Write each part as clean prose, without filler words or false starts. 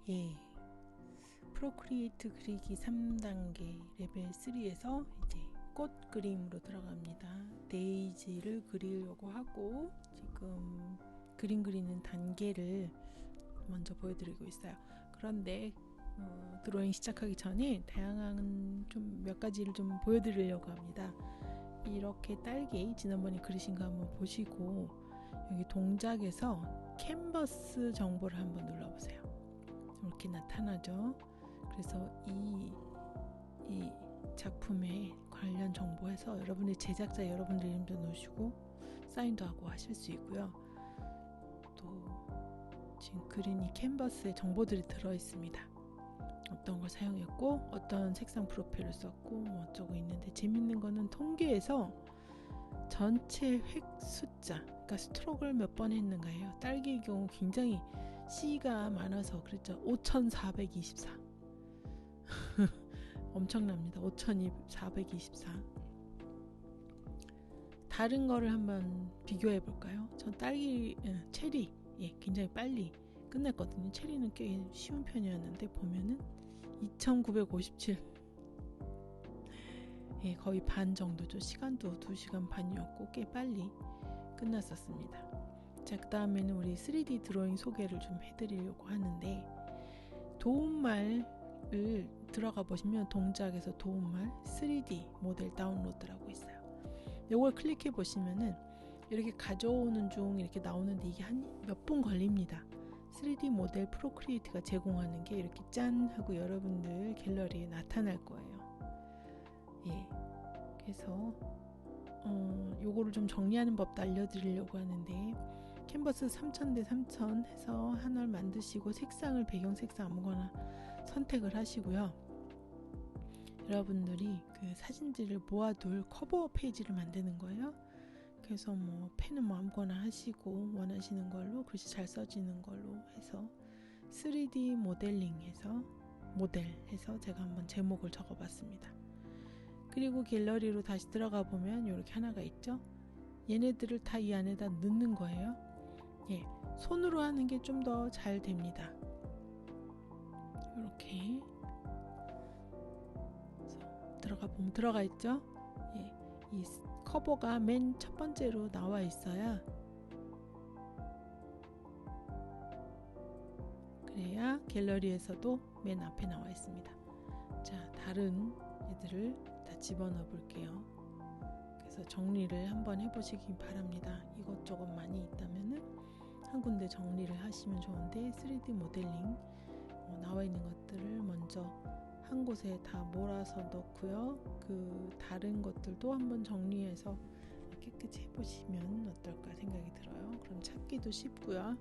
예, 프로크리에이트 그리기 3단계 레벨 3에서 이제 꽃 그림으로 들어갑니다. 데이지를 그리려고 하고 지금 그림 그리는 단계를 먼저 보여드리고 있어요. 그런데 드로잉 시작하기 전에 다양한 좀 몇 가지를 좀 보여드리려고 합니다. 이렇게 딸기 지난번에 그리신 거 한번 보시고 여기 동작에서 캔버스 정보를 한번 눌러보세요. 이렇게 나타나죠. 그래서 이 작품에 관련 정보에서 여러분의 제작자 여러분들 이름도 넣으시고 사인도 하고 하실 수 있고요. 또 지금 그린 이 캔버스에 정보들이 들어있습니다. 어떤 걸 사용했고 어떤 색상 프로필을 썼고 뭐 어쩌고 있는데 재밌는 거는 통계에서 전체 획 숫자, 그러니까 스트로크를 몇 번 했는가예요. 딸기의 경우 굉장히 C가 많아서 그랬죠. 5424 엄청납니다. 5424. 다른 거를 한번 비교해 볼까요? 전 체리 굉장히 빨리 끝냈거든요. 체리는 꽤 쉬운 편이었는데 보면은 2957 거의 반 정도죠. 시간도 2시간 반이었고 꽤 빨리 끝났었습니다. 자, 그 다음에는 우리 3D 드로잉 소개를 좀 해드리려고 하는데 도움말을 들어가 보시면 동작에서 도움말 3D 모델 다운로드라고 있어요. 이걸 클릭해 보시면은 이렇게 가져오는 중 이렇게 나오는데 이게 한 몇 분 걸립니다. 3D 모델 프로크리에이트가 제공하는 게 이렇게 짠 하고 여러분들 갤러리에 나타날 거예요. 그래서 요거를 좀 정리하는 법도 알려드리려고 하는데 캔버스 3000 대 3000 해서 하나를 만드시고 색상을 배경 색상 아무거나 선택을 하시고요. 여러분들이 그 사진들을 모아둘 커버 페이지를 만드는 거예요. 그래서 뭐 펜은 뭐 아무거나 하시고 원하시는 걸로 글씨 잘 써지는 걸로 해서 3D 모델링해서 모델해서 제가 한번 제목을 적어봤습니다. 그리고 갤러리로 다시 들어가 보면 이렇게 하나가 있죠. 얘네들을 다 이 안에다 넣는 거예요. 손으로 하는 게 좀 더 잘 됩니다. 이렇게 들어가 보면 들어가 있죠. 이 커버가 맨 첫 번째로 나와 있어야 그래야 갤러리에서도 맨 앞에 나와 있습니다. 자, 다른 애들을 다 집어넣어 볼게요. 그래서 정리를 한번 해보시기 바랍니다. 이것저것 많이 있다면은 한 군데 정리를 하시면 좋은데 3D 모델링 나와 있는 것들을 먼저 한 곳에 다 몰아서 넣고요. 그 다른 것들도 한번 정리해서 깨끗이 해보시면 어떨까 생각이 들어요. 그럼 찾기도 쉽고요.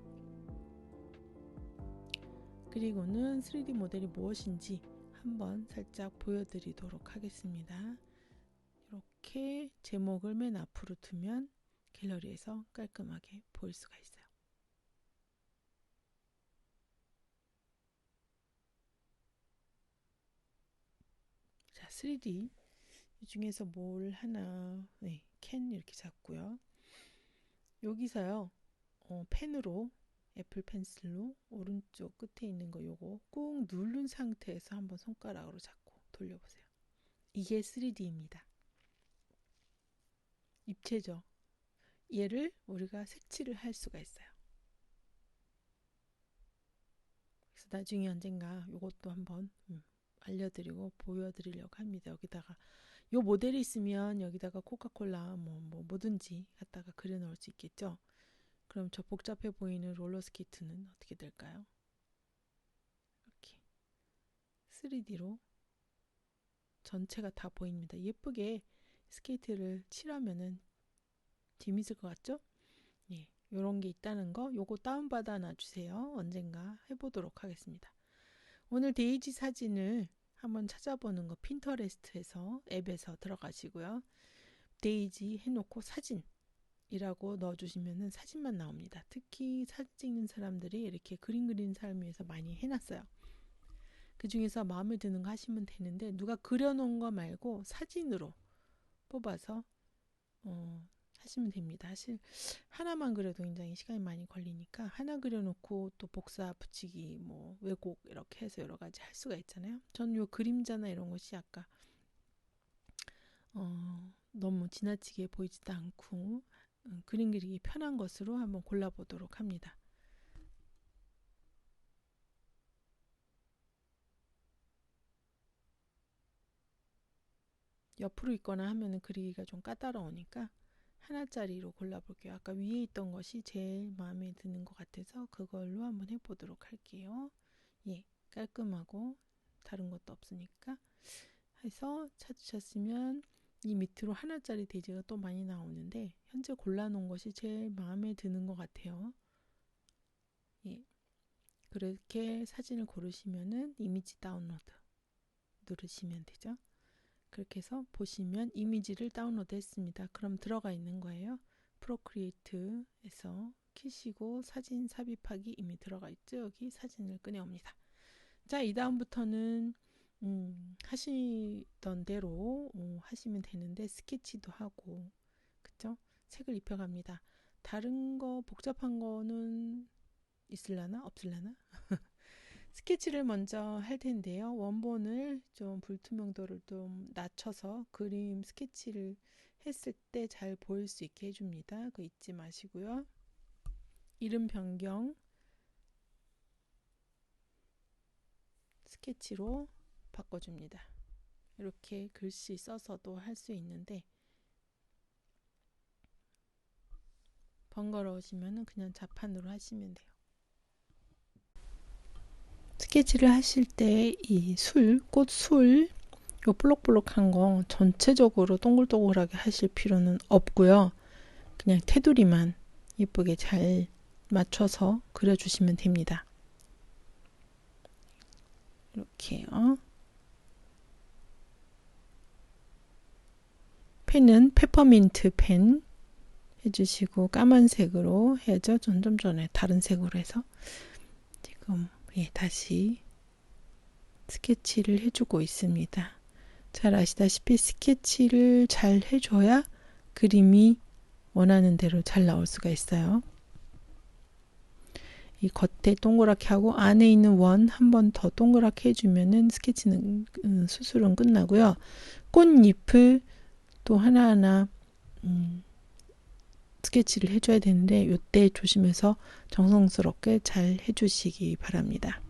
그리고는 3D 모델이 무엇인지 한번 살짝 보여드리도록 하겠습니다. 이렇게 제목을 맨 앞으로 두면 갤러리에서 깔끔하게 보일 수가 있어요. 자, 3D 이 중에서 뭘 하나 캔 이렇게 잡고요. 여기서요 펜으로 애플 펜슬로 오른쪽 끝에 있는 거 요거 꾹 누른 상태에서 한번 손가락으로 잡고 돌려보세요. 이게 3D입니다. 입체죠. 얘를 우리가 색칠을 할 수가 있어요. 그래서 나중에 언젠가 요것도 한번 알려드리고 보여드리려고 합니다. 여기다가 요 모델이 있으면 여기다가 코카콜라 뭐 뭐든지 갖다가 그려 넣을 수 있겠죠. 그럼 저 복잡해 보이는 롤러스케이트는 어떻게 될까요? 이렇게 3D로 전체가 다 보입니다. 예쁘게 스케이트를 칠하면은 재밌을 것 같죠? 요런 게 있다는 거 요거 다운받아 놔주세요. 언젠가 해보도록 하겠습니다. 오늘 데이지 사진을 한번 찾아보는 거 핀터레스트에서 앱에서 들어가시고요. 데이지 해놓고 사진이라고 넣어주시면 사진만 나옵니다. 특히 사진 찍는 사람들이 이렇게 그림 그리는 사람 위해서 많이 해놨어요. 그 중에서 마음에 드는 거 하시면 되는데 누가 그려놓은 거 말고 사진으로 뽑아서 하시면 됩니다. 사실 하나만 그려도 굉장히 시간이 많이 걸리니까 하나 그려놓고 또 복사 붙이기 뭐 왜곡 이렇게 해서 여러 가지 할 수가 있잖아요. 전 요 그림자나 이런 것이 아까 너무 지나치게 보이지도 않고 그림 그리기 편한 것으로 한번 골라보도록 합니다. 옆으로 있거나 하면은 그리기가 좀 까다로우니까 하나짜리로 골라볼게요. 아까 위에 있던 것이 제일 마음에 드는 것 같아서 그걸로 한번 해보도록 할게요. 예, 깔끔하고 다른 것도 없으니까 해서 찾으셨으면 이 밑으로 하나짜리 대지가 또 많이 나오는데 현재 골라놓은 것이 제일 마음에 드는 것 같아요. 예, 그렇게 사진을 고르시면은 이미지 다운로드 누르시면 되죠. 그렇게 해서 보시면 이미지를 다운로드 했습니다. 그럼 들어가 있는 거예요. 프로크리에이트에서 키시고 사진 삽입하기 이미 들어가 있죠. 여기 사진을 꺼내옵니다. 자, 이 다음부터는 하시던 대로 하시면 되는데 스케치도 하고 그쵸? 색을 입혀갑니다. 다른 거 복잡한 거는 있을라나 없을라나? 스케치를 먼저 할 텐데요. 원본을 좀 불투명도를 좀 낮춰서 그림 스케치를 했을 때 잘 보일 수 있게 해줍니다. 그거 잊지 마시고요. 이름 변경 스케치로 바꿔줍니다. 이렇게 글씨 써서도 할 수 있는데 번거로우시면 그냥 자판으로 하시면 돼요. 스케치를 하실 때 이 꽃술 요 볼록볼록한 거 전체적으로 동글동글하게 하실 필요는 없고요. 그냥 테두리만 예쁘게 잘 맞춰서 그려주시면 됩니다. 이렇게요. 펜은 페퍼민트 펜 해주시고 까만색으로 해야죠. 좀 전에 다른 색으로 해서 지금 다시 스케치를 해주고 있습니다. 잘 아시다시피 스케치를 잘 해줘야 그림이 원하는 대로 잘 나올 수가 있어요. 이 겉에 동그랗게 하고 안에 있는 원 한 번 더 동그랗게 해주면은 스케치는 수술은 끝나고요. 꽃잎을 또 하나하나 스케치를 해줘야 되는데 이때 조심해서 정성스럽게 잘 해주시기 바랍니다.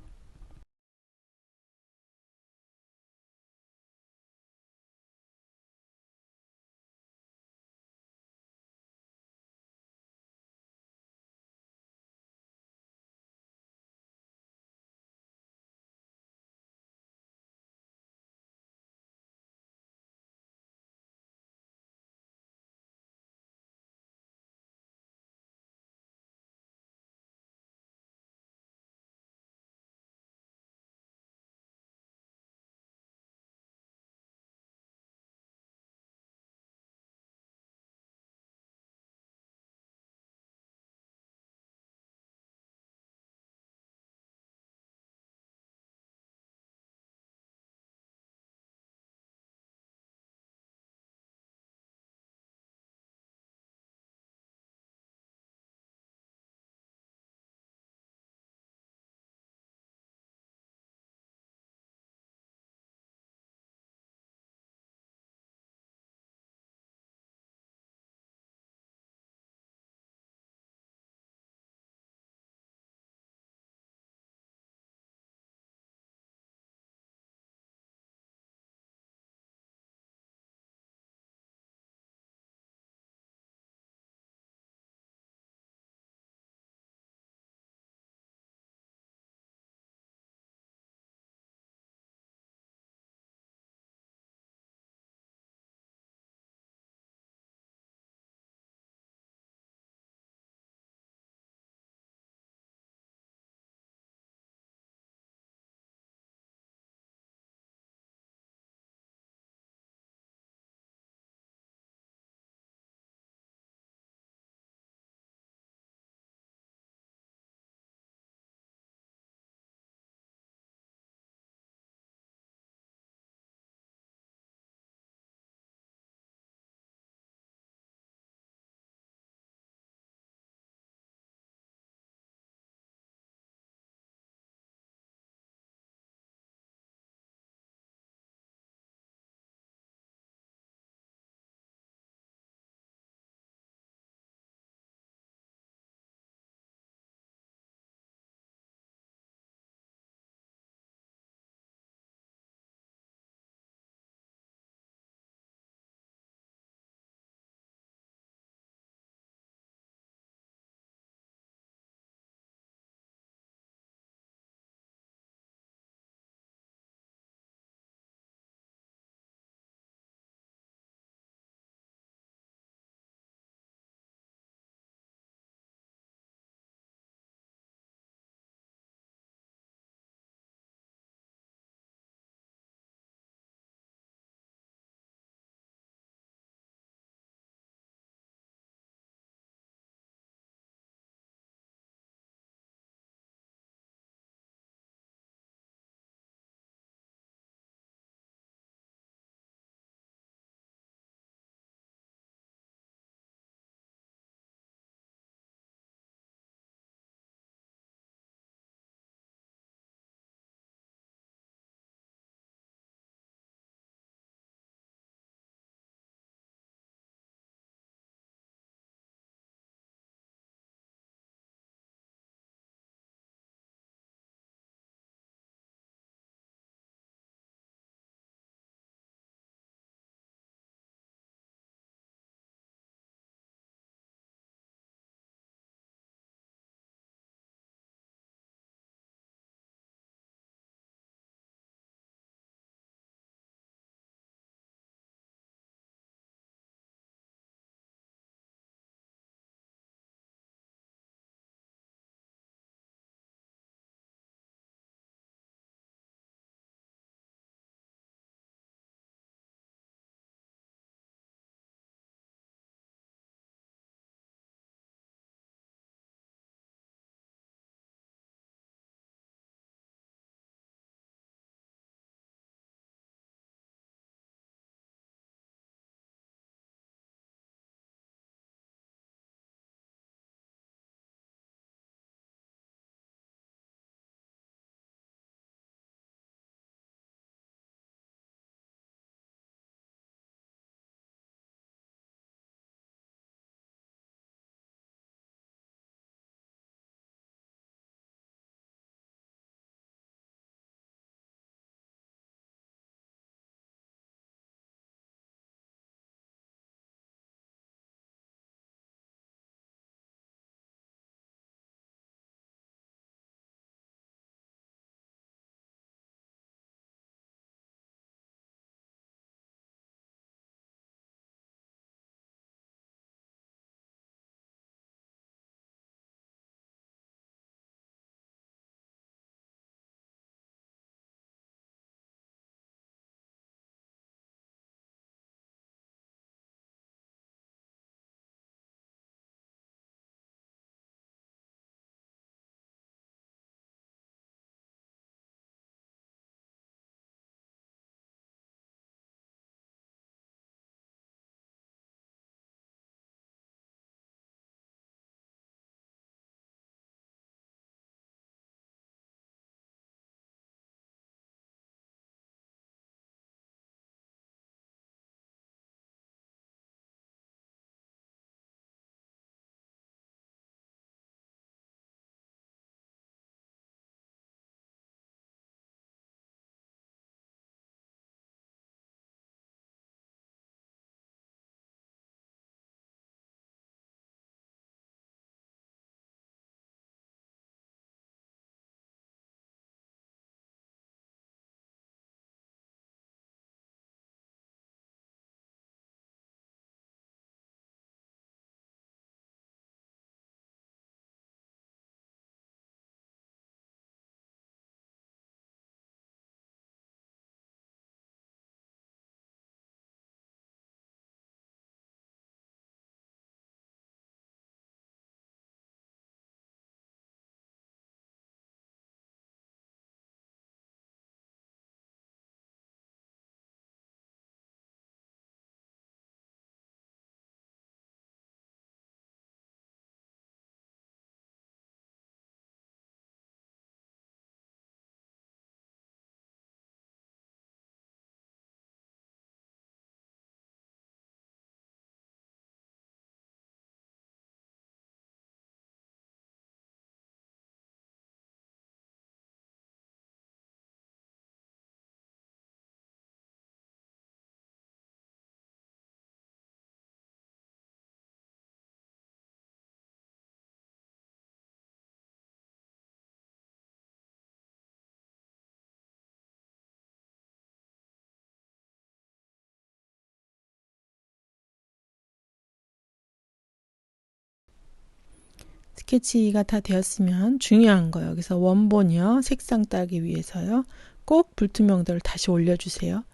스케치가 다 되었으면 중요한 거 여기서 원본이요. 색상 따기 위해서요. 꼭 불투명도를 다시 올려주세요.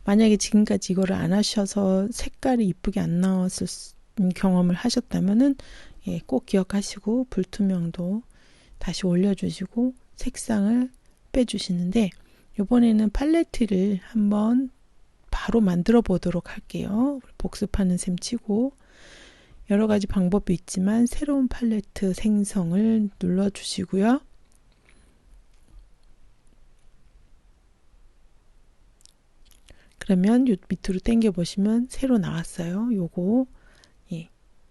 만약에 지금까지 이거를 안 하셔서 색깔이 이쁘게 안 나왔을 경험을 하셨다면은 꼭 기억하시고 불투명도 다시 올려주시고 색상을 빼주시는데 이번에는 팔레트를 한번 바로 만들어 보도록 할게요. 복습하는 셈 치고 여러 가지 방법이 있지만 새로운 팔레트 생성을 눌러 주시고요. 그러면 요 밑으로 당겨 보시면 새로 나왔어요. 요거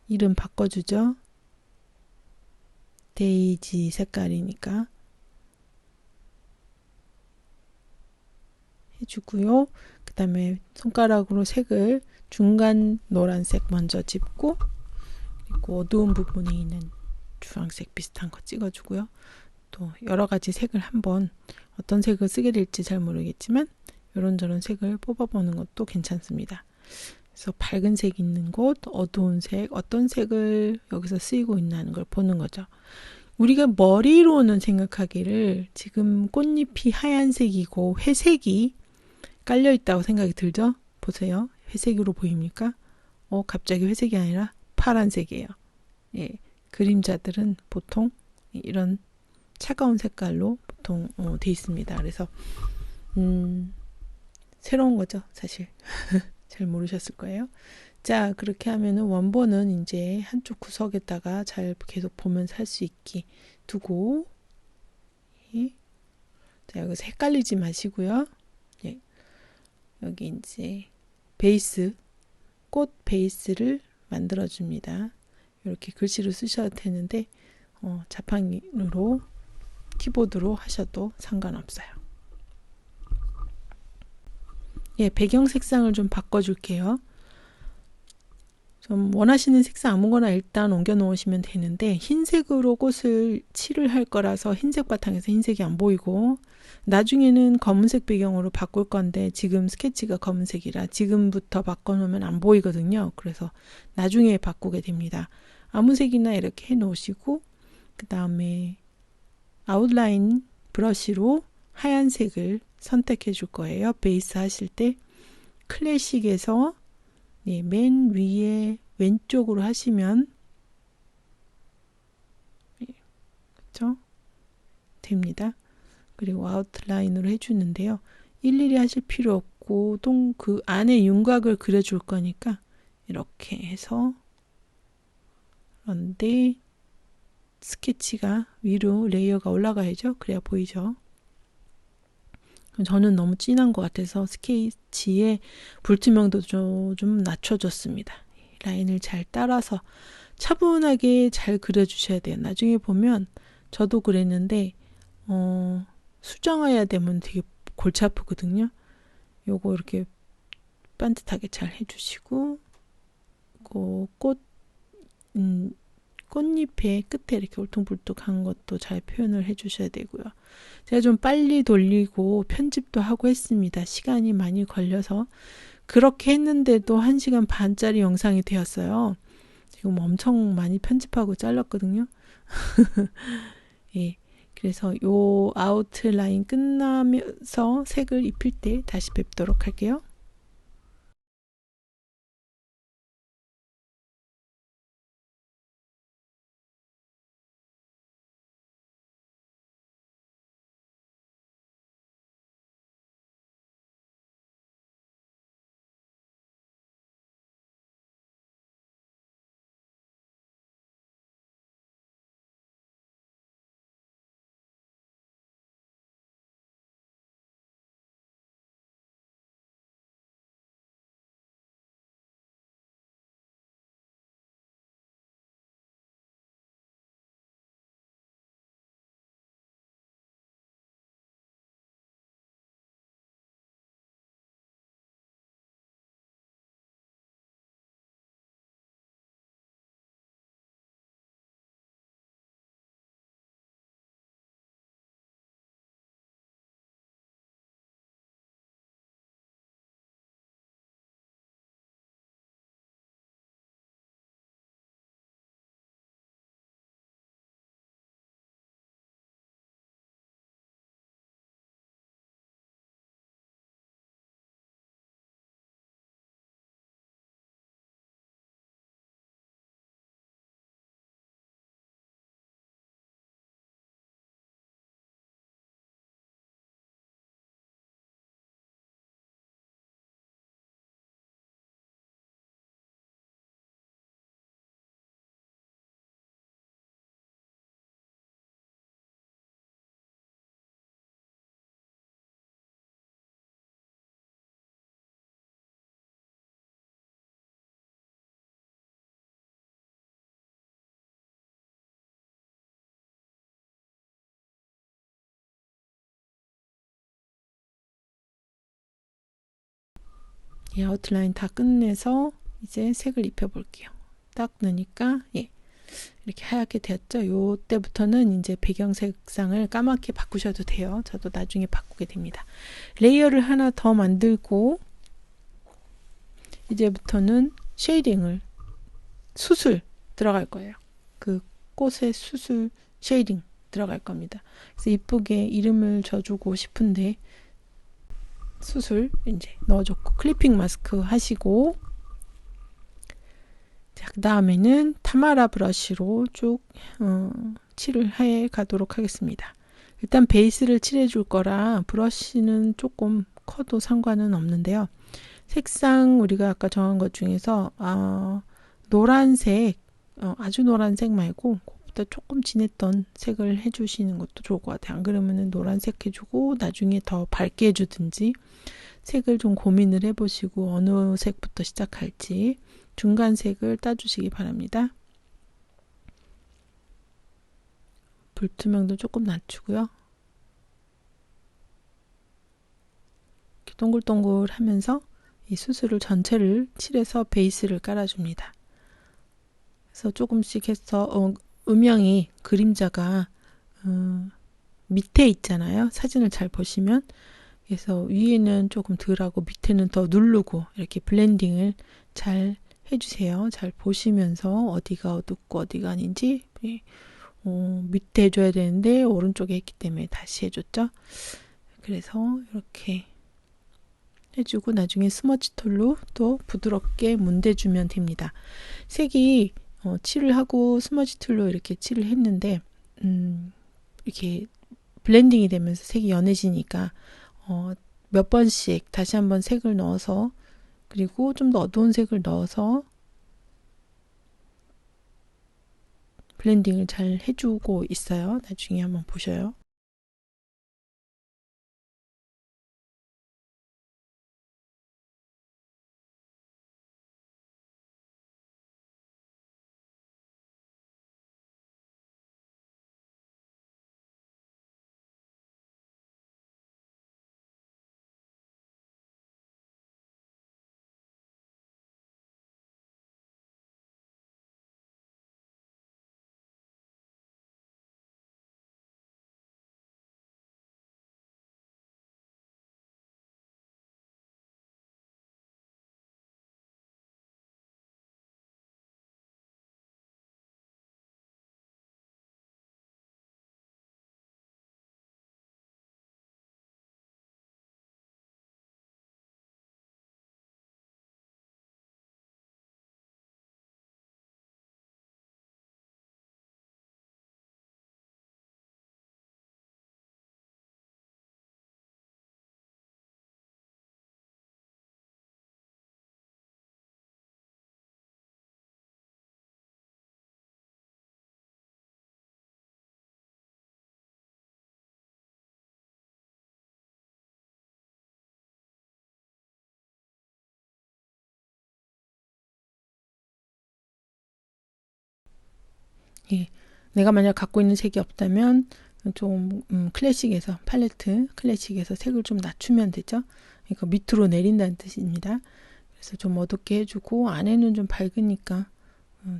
이름 바꿔주죠. 데이지 색깔이니까 해주고요. 그 다음에 손가락으로 색을 중간 노란색 먼저 짚고 그리고 어두운 부분에 있는 주황색 비슷한 거 찍어주고요. 또 여러 가지 색을 한번 어떤 색을 쓰게 될지 잘 모르겠지만 이런저런 색을 뽑아보는 것도 괜찮습니다. 그래서 밝은 색 있는 곳, 어두운 색, 어떤 색을 여기서 쓰이고 있나는 걸 보는 거죠. 우리가 머리로는 생각하기를 지금 꽃잎이 하얀색이고 회색이 깔려 있다고 생각이 들죠? 보세요. 회색으로 보입니까? 갑자기 회색이 아니라 파란색이에요. 예, 그림자들은 보통 이런 차가운 색깔로 보통 돼 있습니다. 그래서 새로운 거죠, 사실. 잘 모르셨을 거예요. 자, 그렇게 하면은 원본은 이제 한쪽 구석에다가 잘 계속 보면서 할 수 있게 두고, 자, 여기서 헷갈리지 마시고요. 예, 여기 이제 베이스, 꽃 베이스를 만들어 줍니다. 이렇게 글씨로 쓰셔도 되는데 자판으로 키보드로 하셔도 상관없어요. 예, 배경 색상을 좀 바꿔줄게요. 좀 원하시는 색상 아무거나 일단 옮겨 놓으시면 되는데 흰색으로 꽃을 칠을 할 거라서 흰색 바탕에서 흰색이 안 보이고 나중에는 검은색 배경으로 바꿀 건데 지금 스케치가 검은색이라 지금부터 바꿔놓으면 안 보이거든요. 그래서 나중에 바꾸게 됩니다. 아무 색이나 이렇게 해 놓으시고 그 다음에 아웃라인 브러쉬로 하얀색을 선택해 줄 거예요. 베이스 하실 때 클래식에서 맨 위에 왼쪽으로 하시면 그렇죠? 됩니다. 그리고 아웃라인으로 해주는데요. 일일이 하실 필요 없고 그 안에 윤곽을 그려줄 거니까 이렇게 해서 그런데 스케치가 위로 레이어가 올라가야죠. 그래야 보이죠. 저는 너무 진한 것 같아서 스케치의 불투명도 좀 낮춰줬습니다. 라인을 잘 따라서 차분하게 잘 그려주셔야 돼요. 나중에 보면 저도 그랬는데 수정해야 되면 되게 골치 아프거든요. 요거 이렇게 반듯하게 잘 해주시고 꽃잎의 끝에 이렇게 울퉁불퉁한 것도 잘 표현을 해주셔야 되고요. 제가 좀 빨리 돌리고 편집도 하고 했습니다. 시간이 많이 걸려서 그렇게 했는데도 1시간 반짜리 영상이 되었어요. 지금 엄청 많이 편집하고 잘랐거든요. 예, 그래서 요 아웃라인 끝나면서 색을 입힐 때 다시 뵙도록 할게요. 이 아웃라인 다 끝내서 이제 색을 입혀 볼게요. 딱 넣으니까 이렇게 하얗게 되었죠. 요 때부터는 이제 배경 색상을 까맣게 바꾸셔도 돼요. 저도 나중에 바꾸게 됩니다. 레이어를 하나 더 만들고 이제부터는 쉐이딩을 수술 들어갈 거예요. 그 꽃의 수술 쉐이딩 들어갈 겁니다. 그래서 이쁘게 이름을 줘주고 싶은데 수술 이제 넣어줬고 클리핑 마스크 하시고, 자, 그 다음에는 타마라 브러쉬로 쭉 칠을 해 가도록 하겠습니다. 일단 베이스를 칠해 줄 거라 브러쉬는 조금 커도 상관은 없는데요. 색상 우리가 아까 정한 것 중에서 노란색, 아주 노란색 말고 그보다 조금 진했던 색을 해주시는 것도 좋을 것 같아요. 안 그러면은 노란색 해주고 나중에 더 밝게 해주든지 색을 좀 고민을 해보시고 어느 색부터 시작할지 중간 색을 따주시기 바랍니다. 불투명도 조금 낮추고요. 이렇게 동글동글 하면서 이 수술을 전체를 칠해서 베이스를 깔아줍니다. 그래서 조금씩 해서 음영이 그림자가 밑에 있잖아요. 사진을 잘 보시면. 그래서 위에는 조금 덜하고 밑에는 더 누르고 이렇게 블렌딩을 잘 해주세요. 잘 보시면서 어디가 어둡고 어디가 아닌지. 밑에 해줘야 되는데 오른쪽에 했기 때문에 다시 해줬죠. 그래서 이렇게 해주고 나중에 스머치 톨로 또 부드럽게 문대주면 됩니다. 색이 칠을 하고 스머치 툴로 이렇게 칠을 했는데 이렇게 블렌딩이 되면서 색이 연해지니까 몇 번씩 다시 한번 색을 넣어서, 그리고 좀 더 어두운 색을 넣어서 블렌딩을 잘 해주고 있어요. 나중에 한번 보셔요. 예. 내가 만약 갖고 있는 색이 없다면 좀 클래식에서 팔레트 클래식에서 색을 좀 낮추면 되죠. 그러니까 밑으로 내린다는 뜻입니다. 그래서 좀 어둡게 해주고 안에는 좀 밝으니까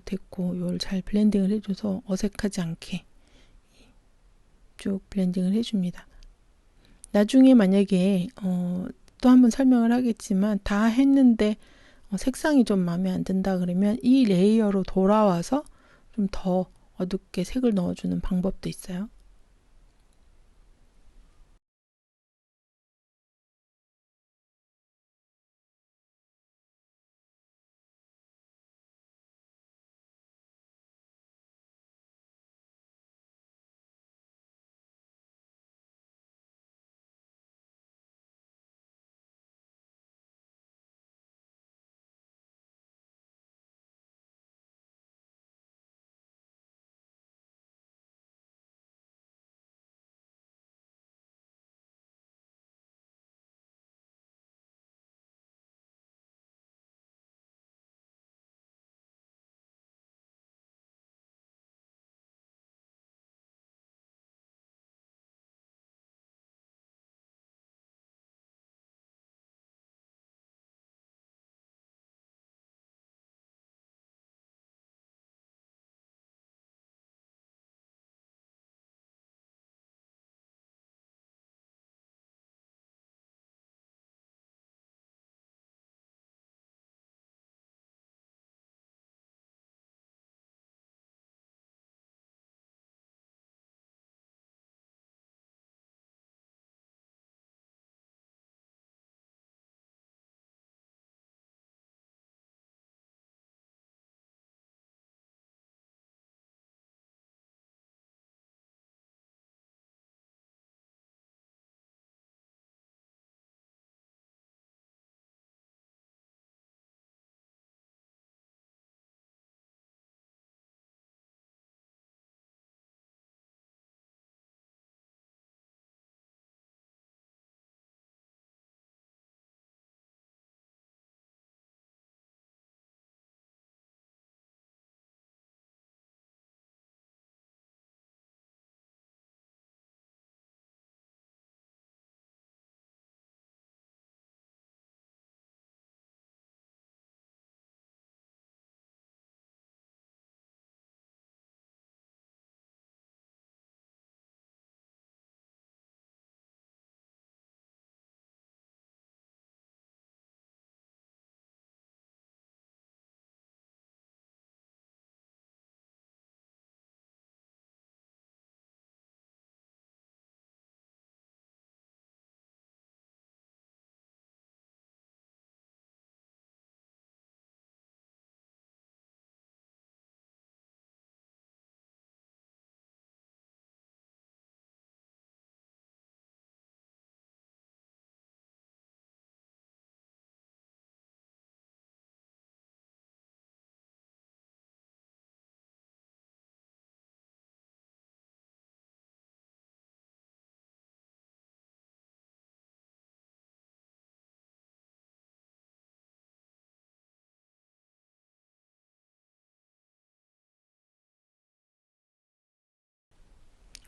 됐고, 이걸 잘 블렌딩을 해줘서 어색하지 않게 쭉 블렌딩을 해줍니다. 나중에 만약에 또 한번 설명을 하겠지만 다 했는데 색상이 좀 마음에 안 든다 그러면 이 레이어로 돌아와서 좀 더 어둡게 색을 넣어주는 방법도 있어요.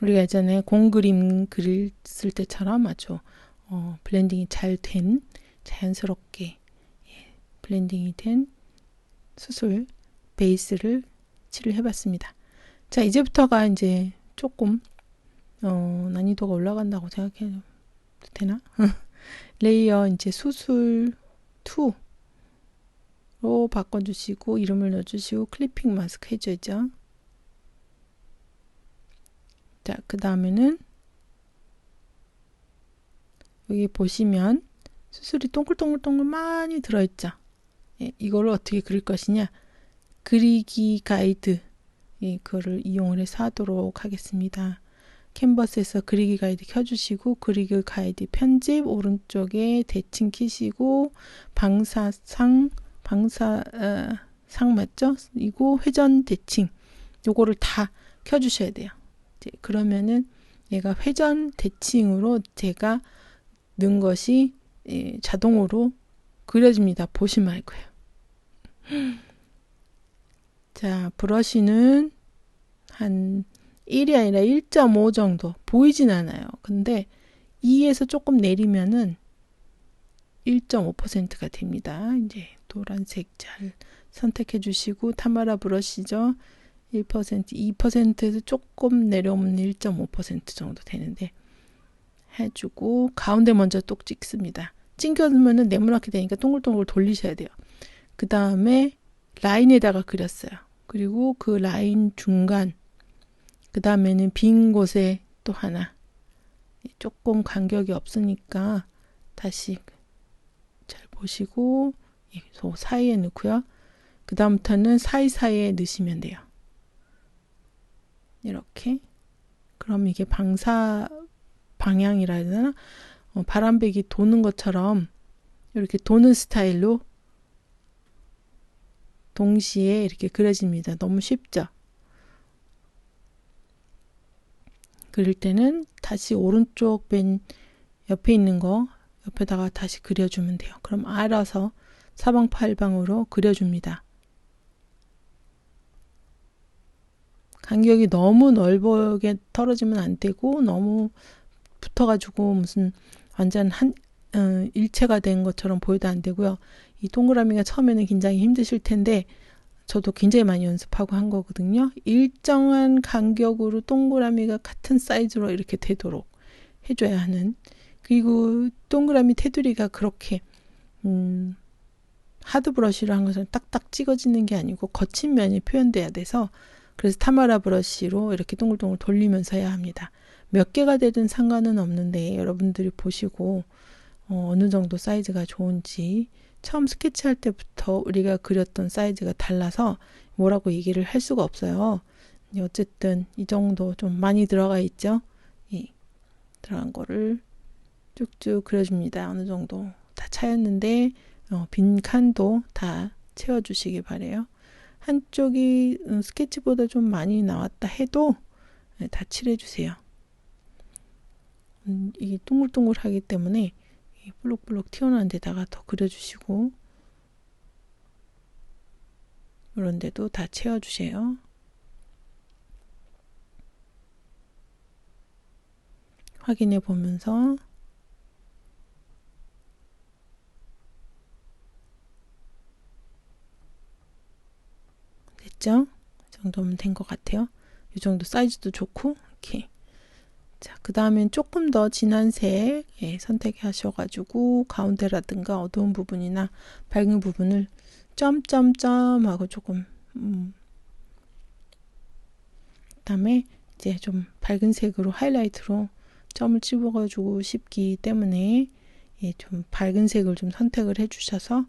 우리가 예전에 공그림 그릴 쓸 때처럼 아주 블렌딩이 잘 된, 자연스럽게 블렌딩이 된 수술 베이스를 칠을 해봤습니다. 자, 이제부터가 이제 조금 난이도가 올라간다고 생각해도 되나? 레이어 이제 수술 2로 바꿔주시고 이름을 넣어주시고 클리핑 마스크 해줘야죠. 자, 그 다음에는 여기 보시면 수술이 동글동글동글 많이 들어있죠. 예, 이거를 어떻게 그릴 것이냐, 그리기 가이드, 그거를 이용을 해서 하도록 하겠습니다. 캔버스에서 그리기 가이드 켜주시고 그리기 가이드 편집 오른쪽에 대칭 키시고 방사상 맞죠? 이거 회전 대칭 요거를 다 켜주셔야 돼요. 이제 그러면은 얘가 회전 대칭으로 제가 넣은 것이 자동으로 그려집니다. 보지 말고요. 자, 브러쉬는 한 1이 아니라 1.5 정도 보이진 않아요. 근데 2에서 조금 내리면은 1.5%가 됩니다. 이제 노란색 잘 선택해 주시고 타마라 브러쉬죠. 1%, 2%에서 조금 내려오면 1.5% 정도 되는데 해주고 가운데 먼저 똑 찍습니다. 찡겨두면은 네모나게 되니까 동글동글 돌리셔야 돼요. 그 다음에 라인에다가 그렸어요. 그리고 그 라인 중간 그 다음에는 빈 곳에 또 하나 조금 간격이 없으니까 다시 잘 보시고 소 사이에 넣고요. 그 다음부터는 사이사이에 넣으시면 돼요. 이렇게. 그럼 이게 방향이라 해야 되나? 바람배기 도는 것처럼 이렇게 도는 스타일로 동시에 이렇게 그려집니다. 너무 쉽죠? 그릴 때는 다시 오른쪽 맨 옆에 있는 거 옆에다가 다시 그려주면 돼요. 그럼 알아서 사방팔방으로 그려줍니다. 간격이 너무 넓게 털어지면 안 되고 너무 붙어가지고 무슨 완전 일체가 된 것처럼 보여도 안 되고요. 이 동그라미가 처음에는 굉장히 힘드실 텐데 저도 굉장히 많이 연습하고 한 거거든요. 일정한 간격으로 동그라미가 같은 사이즈로 이렇게 되도록 해줘야 하는. 그리고 동그라미 테두리가 그렇게 하드 브러쉬로 한 것은 딱딱 찍어지는 게 아니고 거친 면이 표현돼야 돼서 그래서 타마라 브러쉬로 이렇게 동글동글 돌리면서 해야 합니다. 몇 개가 되든 상관은 없는데 여러분들이 보시고 어느 정도 사이즈가 좋은지 처음 스케치할 때부터 우리가 그렸던 사이즈가 달라서 뭐라고 얘기를 할 수가 없어요. 어쨌든 이 정도 좀 많이 들어가 있죠. 들어간 거를 쭉쭉 그려줍니다. 어느 정도 다 차였는데 빈 칸도 다 채워주시기 바래요. 한쪽이 스케치보다 좀 많이 나왔다 해도 다 칠해주세요. 이게 동글동글하기 때문에 볼록볼록 튀어나온 데다가 더 그려주시고 이런 데도 다 채워주세요. 확인해 보면서 됐죠? 이 정도면 된 것 같아요. 이 정도 사이즈도 좋고 이렇게. 자, 그 다음엔 조금 더 진한 색 선택하셔가지고 가운데라든가 어두운 부분이나 밝은 부분을 점점점 하고 조금 그다음에 이제 좀 밝은 색으로 하이라이트로 점을 집어가지고 싶기 때문에 좀 밝은 색을 좀 선택을 해주셔서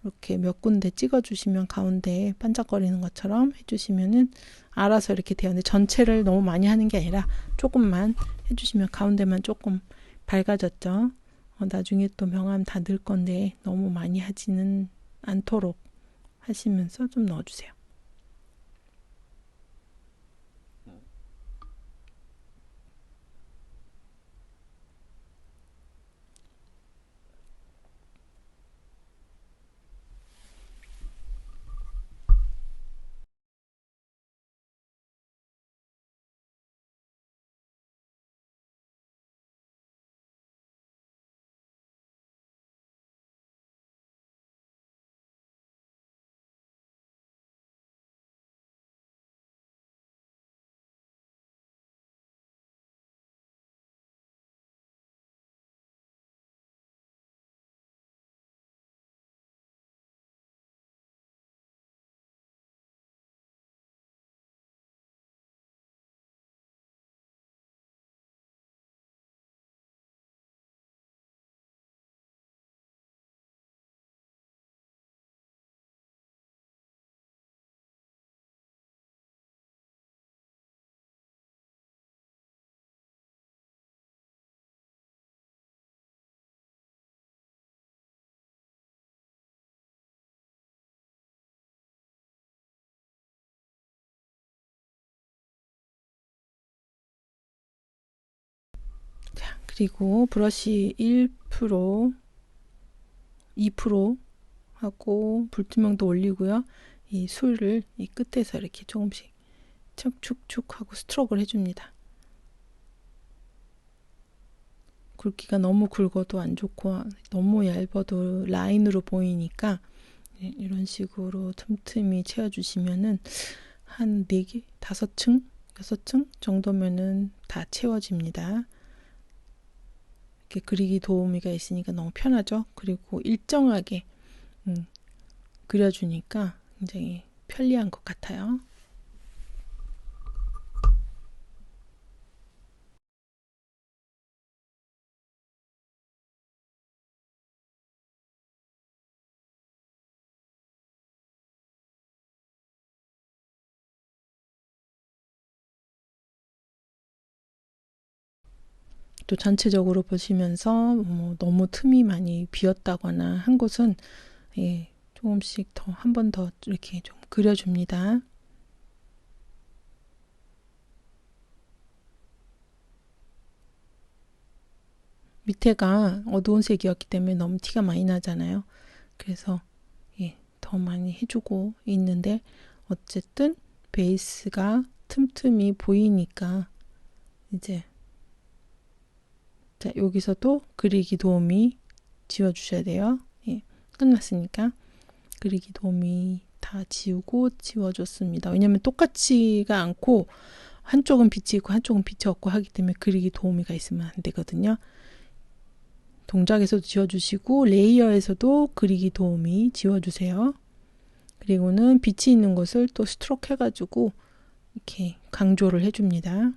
이렇게 몇 군데 찍어주시면 가운데 반짝거리는 것처럼 해주시면은 알아서 이렇게 돼요. 근데 전체를 너무 많이 하는 게 아니라 조금만 해주시면 가운데만 조금 밝아졌죠. 나중에 또 명암 다 넣을 건데 너무 많이 하지는 않도록 하시면서 좀 넣어주세요. 그리고 브러쉬 1%, 2% 하고 불투명도 올리고요. 이 술을 이 끝에서 이렇게 조금씩 축축축 하고 스트로크를 해줍니다. 굵기가 너무 굵어도 안 좋고 너무 얇아도 라인으로 보이니까 이런 식으로 틈틈이 채워주시면은 한 4개, 5층, 6층 정도면은 다 채워집니다. 이렇게 그리기 도우미가 있으니까 너무 편하죠. 그리고 일정하게 그려주니까 굉장히 편리한 것 같아요. 또 전체적으로 보시면서 너무 틈이 많이 비었다거나 한 곳은 예, 조금씩 더 한 번 더 이렇게 좀 그려줍니다. 밑에가 어두운 색이었기 때문에 너무 티가 많이 나잖아요. 그래서 예, 더 많이 해주고 있는데 어쨌든 베이스가 틈틈이 보이니까 이제 자, 여기서도 그리기 도우미 지워주셔야 돼요. 예, 끝났으니까 그리기 도우미 다 지우고 지워줬습니다. 왜냐면 똑같지가 않고 한쪽은 빛이 있고 한쪽은 빛이 없고 하기 때문에 그리기 도우미가 있으면 안 되거든요. 동작에서도 지워주시고 레이어에서도 그리기 도우미 지워주세요. 그리고는 빛이 있는 곳을 또 스트로크 해가지고 이렇게 강조를 해줍니다.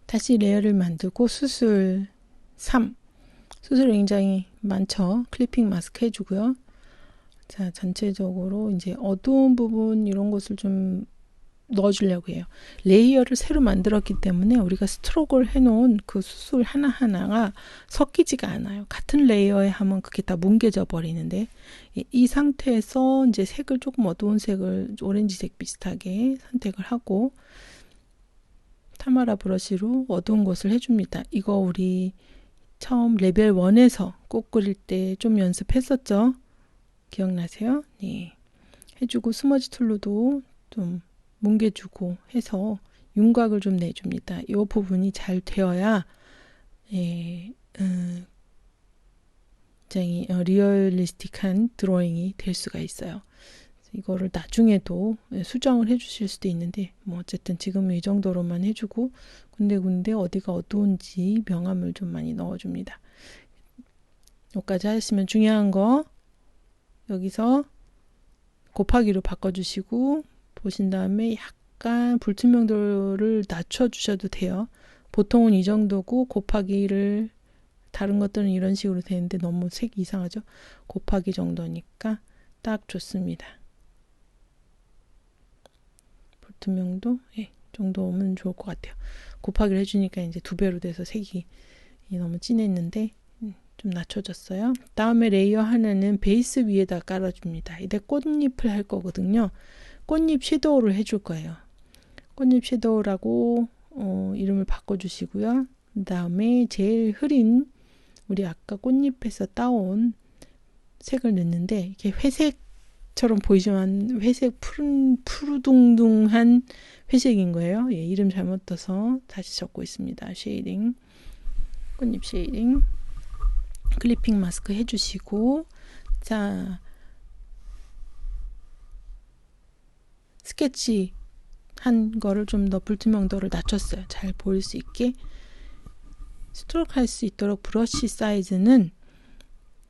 다시 레이어를 만들고 수술 3. 수술 굉장히 많죠. 클리핑 마스크 해주고요. 자, 전체적으로 이제 어두운 부분 이런 것을 좀 넣어주려고 해요. 레이어를 새로 만들었기 때문에 우리가 스트로크를 해놓은 그 수술 하나하나가 섞이지가 않아요. 같은 레이어에 하면 그게 다 뭉개져 버리는데 이 상태에서 이제 색을 조금 어두운 색을 오렌지색 비슷하게 선택을 하고 타마라 브러쉬로 어두운 것을 해줍니다. 이거 우리 처음 레벨 1에서 꽃 그릴 때 좀 연습했었죠? 기억나세요? 네. 해주고 스머지 툴로도 좀 뭉개주고 해서 윤곽을 좀 내줍니다. 이 부분이 잘 되어야 굉장히 리얼리스틱한 드로잉이 될 수가 있어요. 이거를 나중에도 수정을 해주실 수도 있는데 뭐 어쨌든 지금은 이 정도로만 해주고 군데군데 어디가 어두운지 명암을 좀 많이 넣어줍니다. 여기까지 하시면 중요한 거 여기서 곱하기로 바꿔주시고 보신 다음에 약간 불투명도를 낮춰주셔도 돼요. 보통은 이 정도고 곱하기를 다른 것들은 이런 식으로 되는데 너무 색이 이상하죠? 곱하기 정도니까 딱 좋습니다. 불투명도 정도 오면 좋을 것 같아요. 곱하기를 해주니까 이제 2배로 돼서 색이 너무 진했는데 좀 낮춰졌어요. 다음에 레이어 하나는 베이스 위에다 깔아줍니다. 이제 꽃잎을 할 거거든요. 꽃잎 섀도우를 해줄 거예요. 꽃잎 섀도우라고 이름을 바꿔주시고요. 그 다음에 제일 흐린 우리 아까 꽃잎에서 따온 색을 넣는데 이게 회색처럼 보이지만 회색 푸르둥둥한 회색인 거예요. 이름 잘못 떠서 다시 적고 있습니다. 쉐이딩, 꽃잎 쉐이딩. 클리핑 마스크 해주시고 자 스케치 한 거를 좀 더 불투명도를 낮췄어요. 잘 보일 수 있게 스트로크 할 수 있도록 브러쉬 사이즈는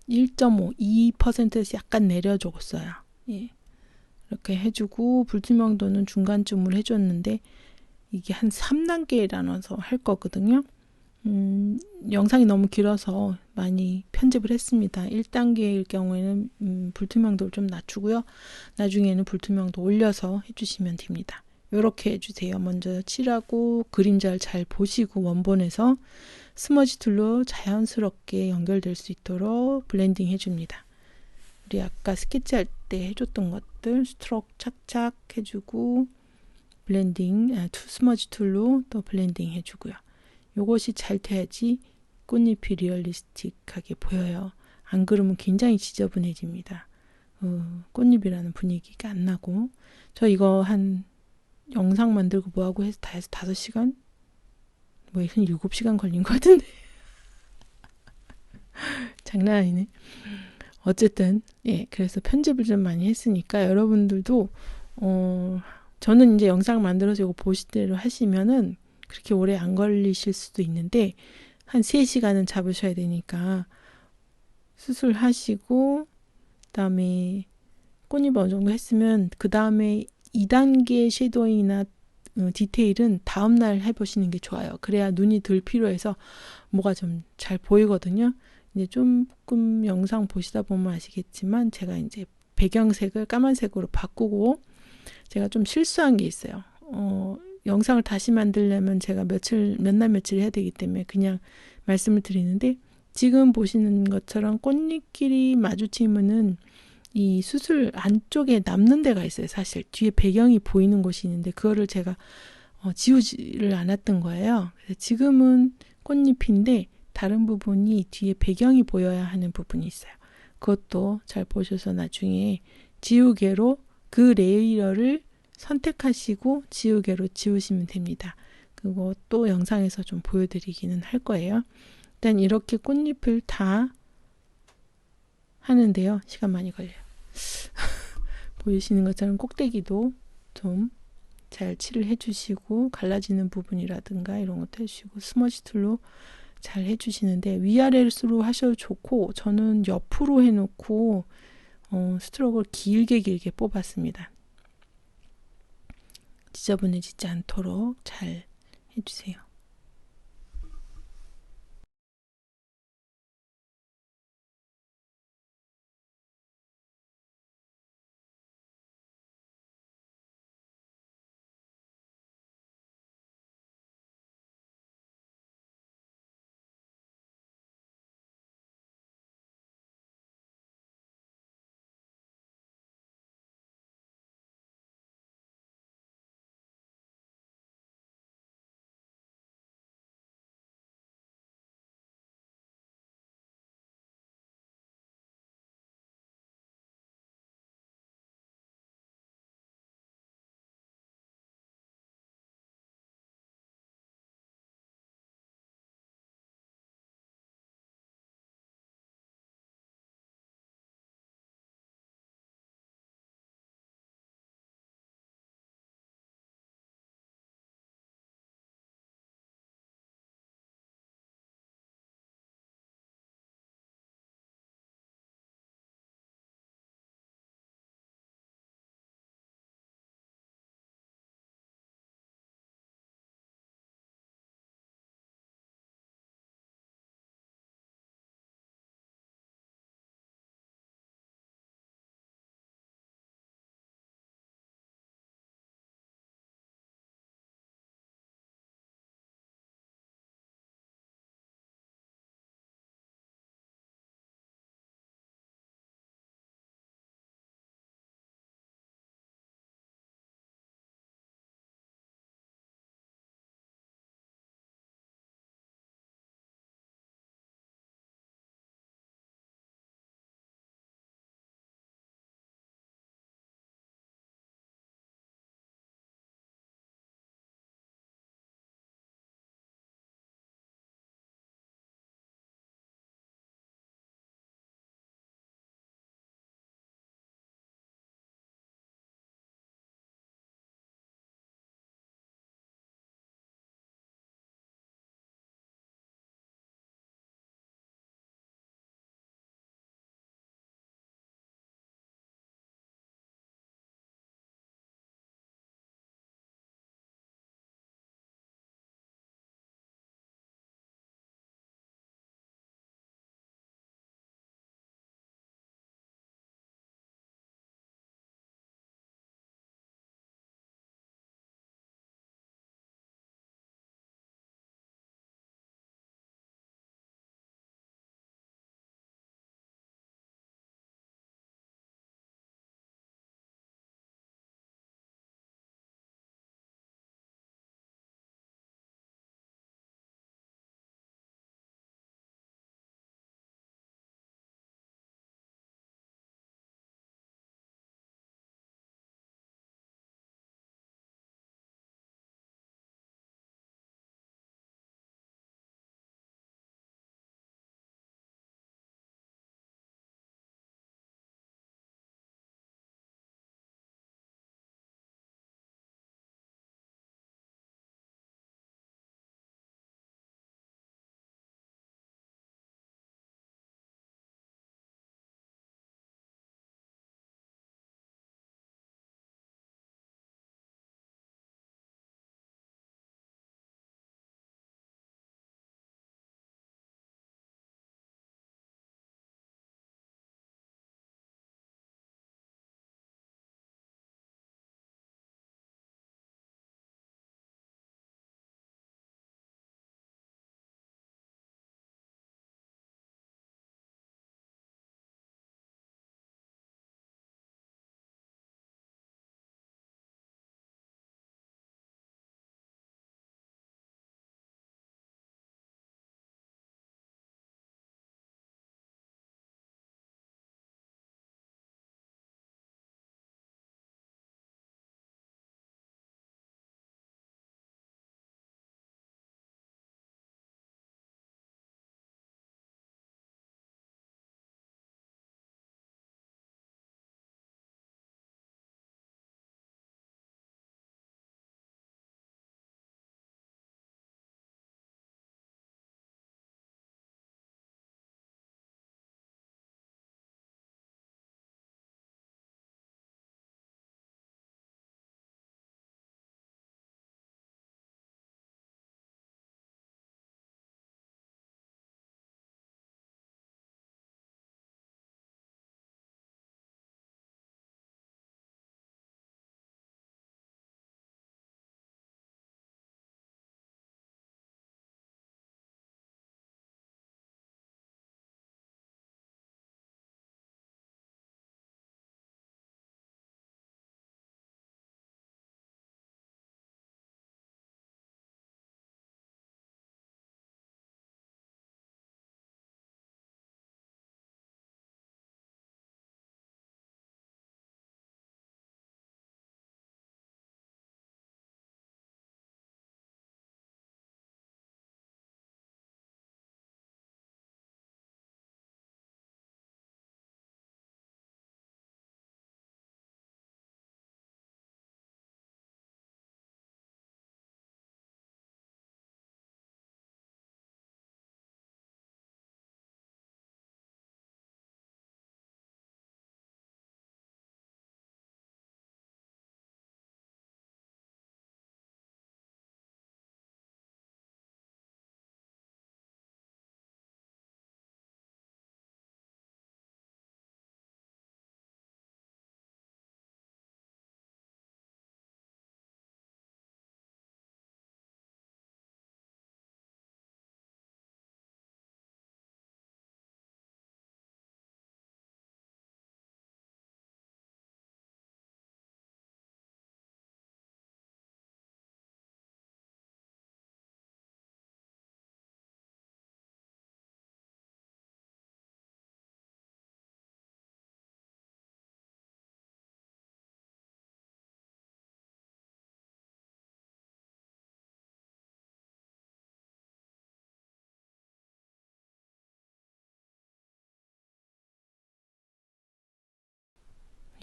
1.5, 2%에서 약간 내려줬어요. 이렇게 해주고 불투명도는 중간쯤으로 해줬는데 이게 한 3단계에 나눠서 할 거거든요. 영상이 너무 길어서 많이 편집을 했습니다. 1단계일 경우에는 불투명도를 좀 낮추고요. 나중에는 불투명도 올려서 해주시면 됩니다. 이렇게 해주세요. 먼저 칠하고 그림자를 잘 보시고 원본에서 스머지 툴로 자연스럽게 연결될 수 있도록 블렌딩 해줍니다. 우리 아까 스케치할 때 해줬던 것들 스트로크 착착 해주고 블렌딩, 스머지 툴로 또 블렌딩 해주고요. 요것이 잘 돼야지 꽃잎이 리얼리스틱하게 보여요. 안 그러면 굉장히 지저분해집니다. 꽃잎이라는 분위기가 안 나고 저 이거 한 영상 만들고 뭐하고 해서 다 해서 5시간? 뭐 한 7시간 걸린 것 같은데 장난 아니네. 어쨌든 그래서 편집을 좀 많이 했으니까 여러분들도 저는 이제 영상 만들어서 이거 보실 대로 하시면은 그렇게 오래 안 걸리실 수도 있는데 한 3시간은 잡으셔야 되니까 수술하시고 그다음에 꽃잎 어느 정도 했으면 그 다음에 2단계 섀도잉이나 디테일은 다음날 해보시는 게 좋아요. 그래야 눈이 덜 필요해서 뭐가 좀 잘 보이거든요. 이제 조금 영상 보시다 보면 아시겠지만 제가 이제 배경색을 까만색으로 바꾸고 제가 좀 실수한 게 있어요. 영상을 다시 만들려면 제가 몇 날 며칠 해야 되기 때문에 그냥 말씀을 드리는데 지금 보시는 것처럼 꽃잎끼리 마주치면은 이 수술 안쪽에 남는 데가 있어요. 사실 뒤에 배경이 보이는 곳이 있는데 그거를 제가 지우지를 않았던 거예요. 그래서 지금은 꽃잎인데 다른 부분이 뒤에 배경이 보여야 하는 부분이 있어요. 그것도 잘 보셔서 나중에 지우개로 그 레이어를 선택하시고 지우개로 지우시면 됩니다. 그것도 영상에서 좀 보여드리기는 할 거예요. 일단 이렇게 꽃잎을 다 하는데요. 시간 많이 걸려요. 보이시는 것처럼 꼭대기도 좀 잘 칠을 해주시고 갈라지는 부분이라든가 이런 것도 해주시고 스머지 툴로 잘 해주시는데 위아래로 하셔도 좋고 저는 옆으로 해놓고 스트로크를 길게 뽑았습니다. 지저분해지지 않도록 잘 해주세요.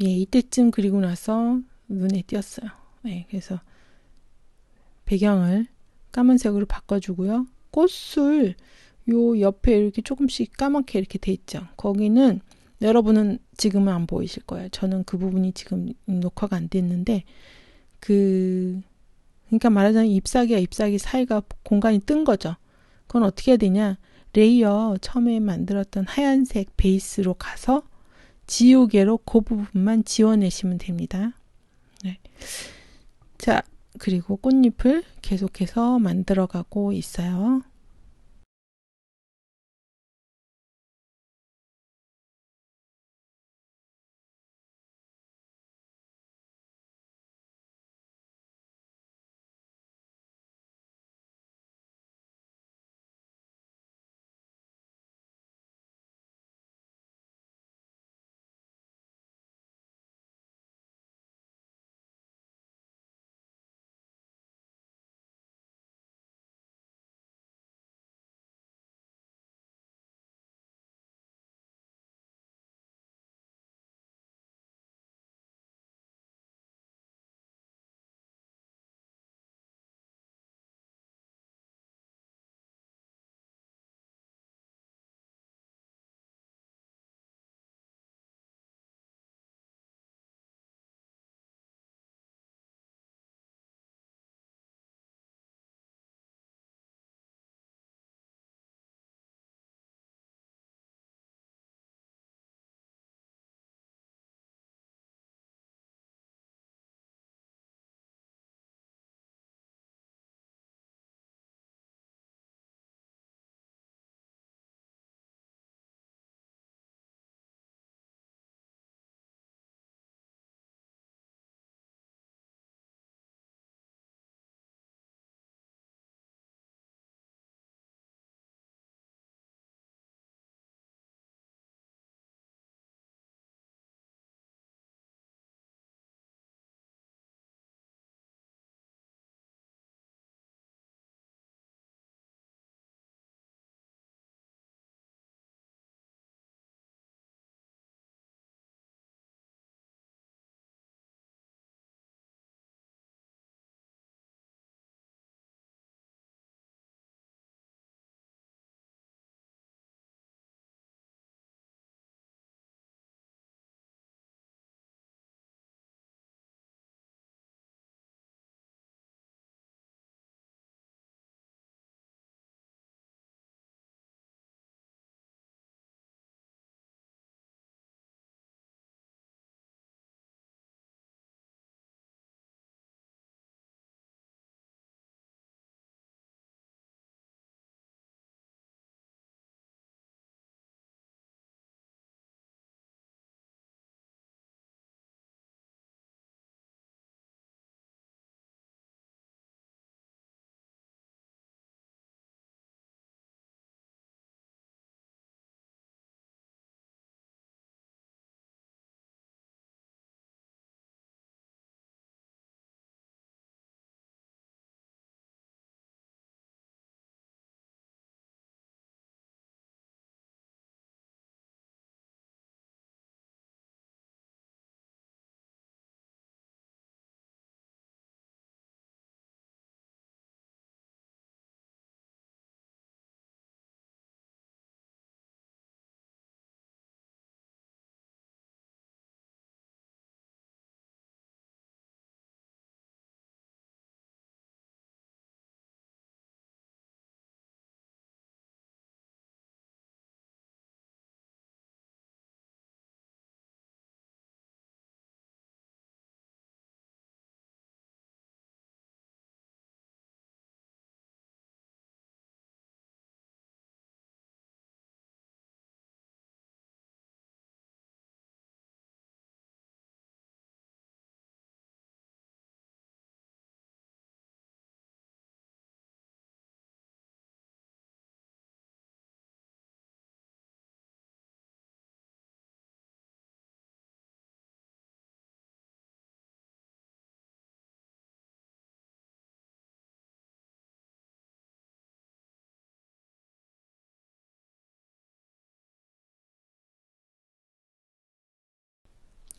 예, 이때쯤 그리고 나서 눈에 띄었어요. 네, 그래서 배경을 까만색으로 바꿔주고요. 꽃술 요 옆에 이렇게 조금씩 까맣게 이렇게 돼 있죠. 거기는 여러분은 지금은 안 보이실 거예요. 저는 그 부분이 지금 녹화가 안 됐는데 그 그러니까 말하자면 잎사귀와 잎사귀 사이가 공간이 뜬 거죠. 그건 어떻게 해야 되냐? 레이어 처음에 만들었던 하얀색 베이스로 가서 지우개로 그 부분만 지워내시면 됩니다. 네. 자, 그리고 꽃잎을 계속해서 만들어가고 있어요.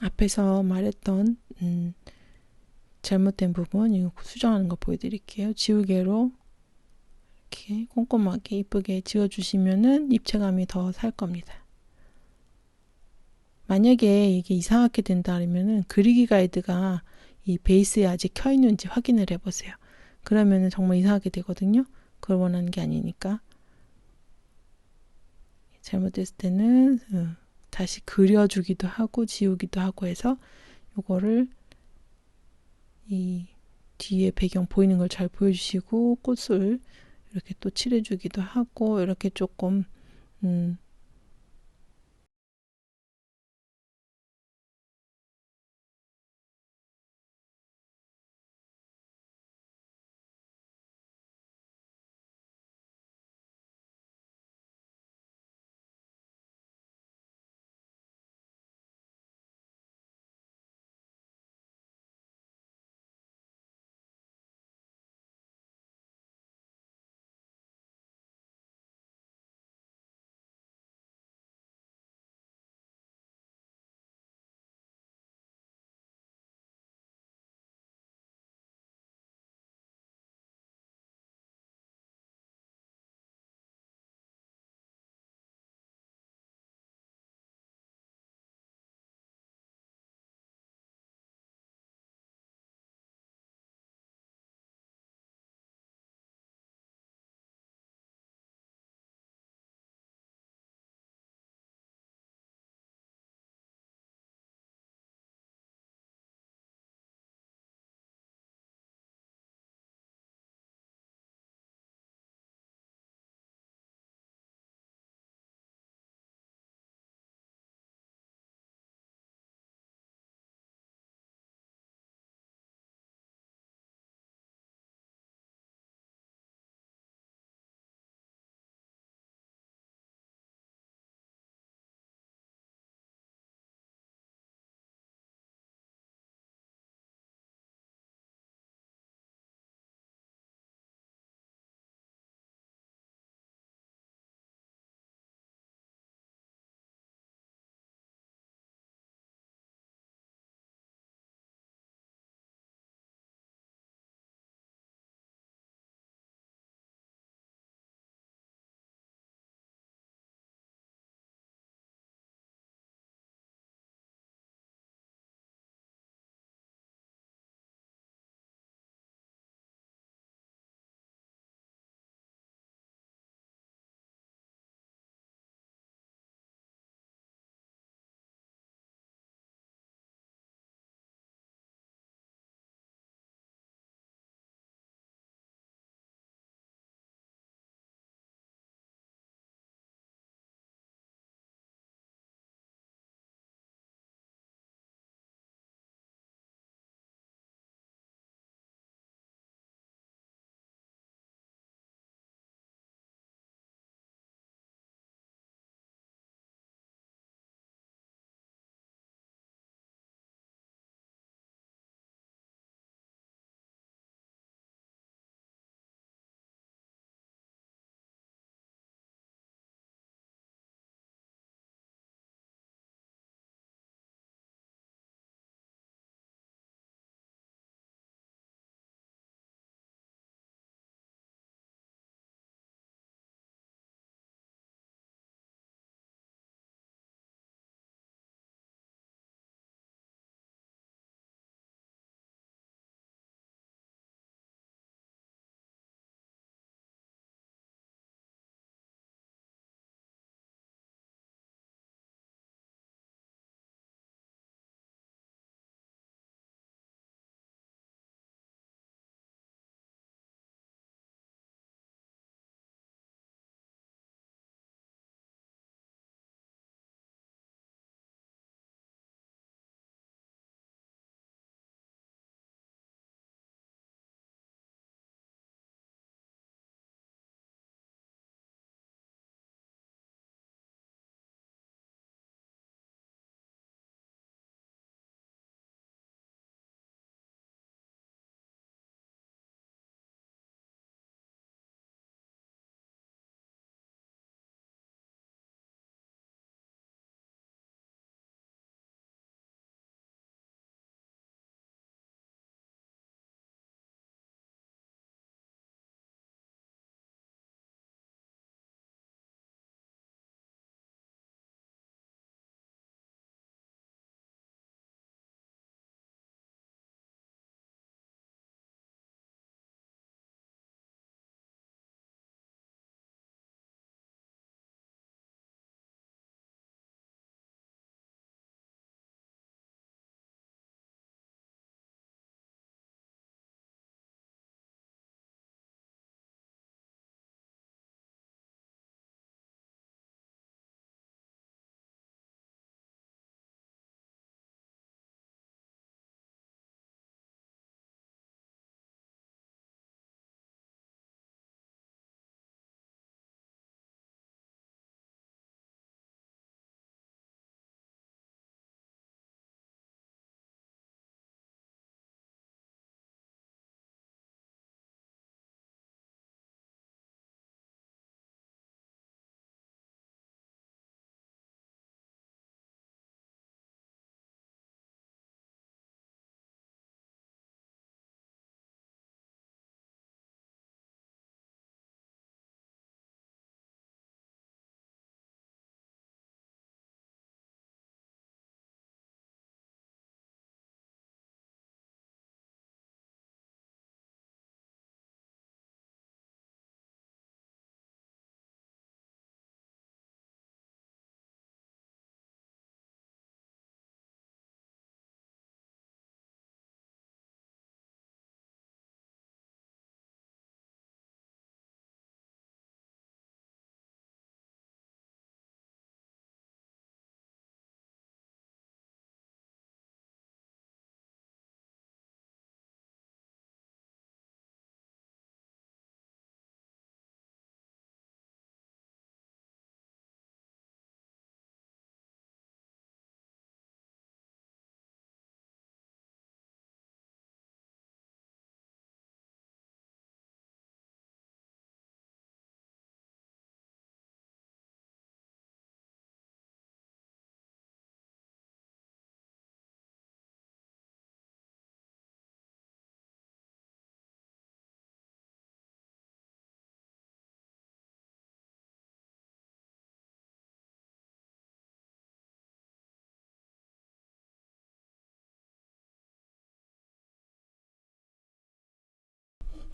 앞에서 말했던 잘못된 부분 이거 수정하는 거 보여드릴게요. 지우개로 이렇게 꼼꼼하게 이쁘게 지워주시면은 입체감이 더 살 겁니다. 만약에 이게 이상하게 된다 그러면은 그리기 가이드가 이 베이스에 아직 켜 있는지 확인을 해보세요. 그러면은 정말 이상하게 되거든요. 그걸 원하는 게 아니니까. 잘못됐을 때는 다시 그려주기도 하고 지우기도 하고 해서 요거를 이 뒤에 배경 보이는 걸 잘 보여주시고 꽃을 이렇게 또 칠해주기도 하고 이렇게 조금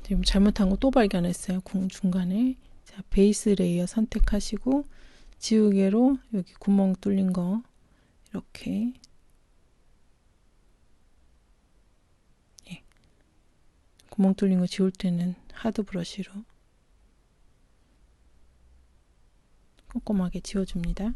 지금 잘못한 거 또 발견했어요. 중간에. 자, 베이스 레이어 선택하시고 지우개로 여기 구멍 뚫린 거 이렇게 예, 구멍 뚫린 거 지울 때는 하드 브러쉬로 꼼꼼하게 지워줍니다.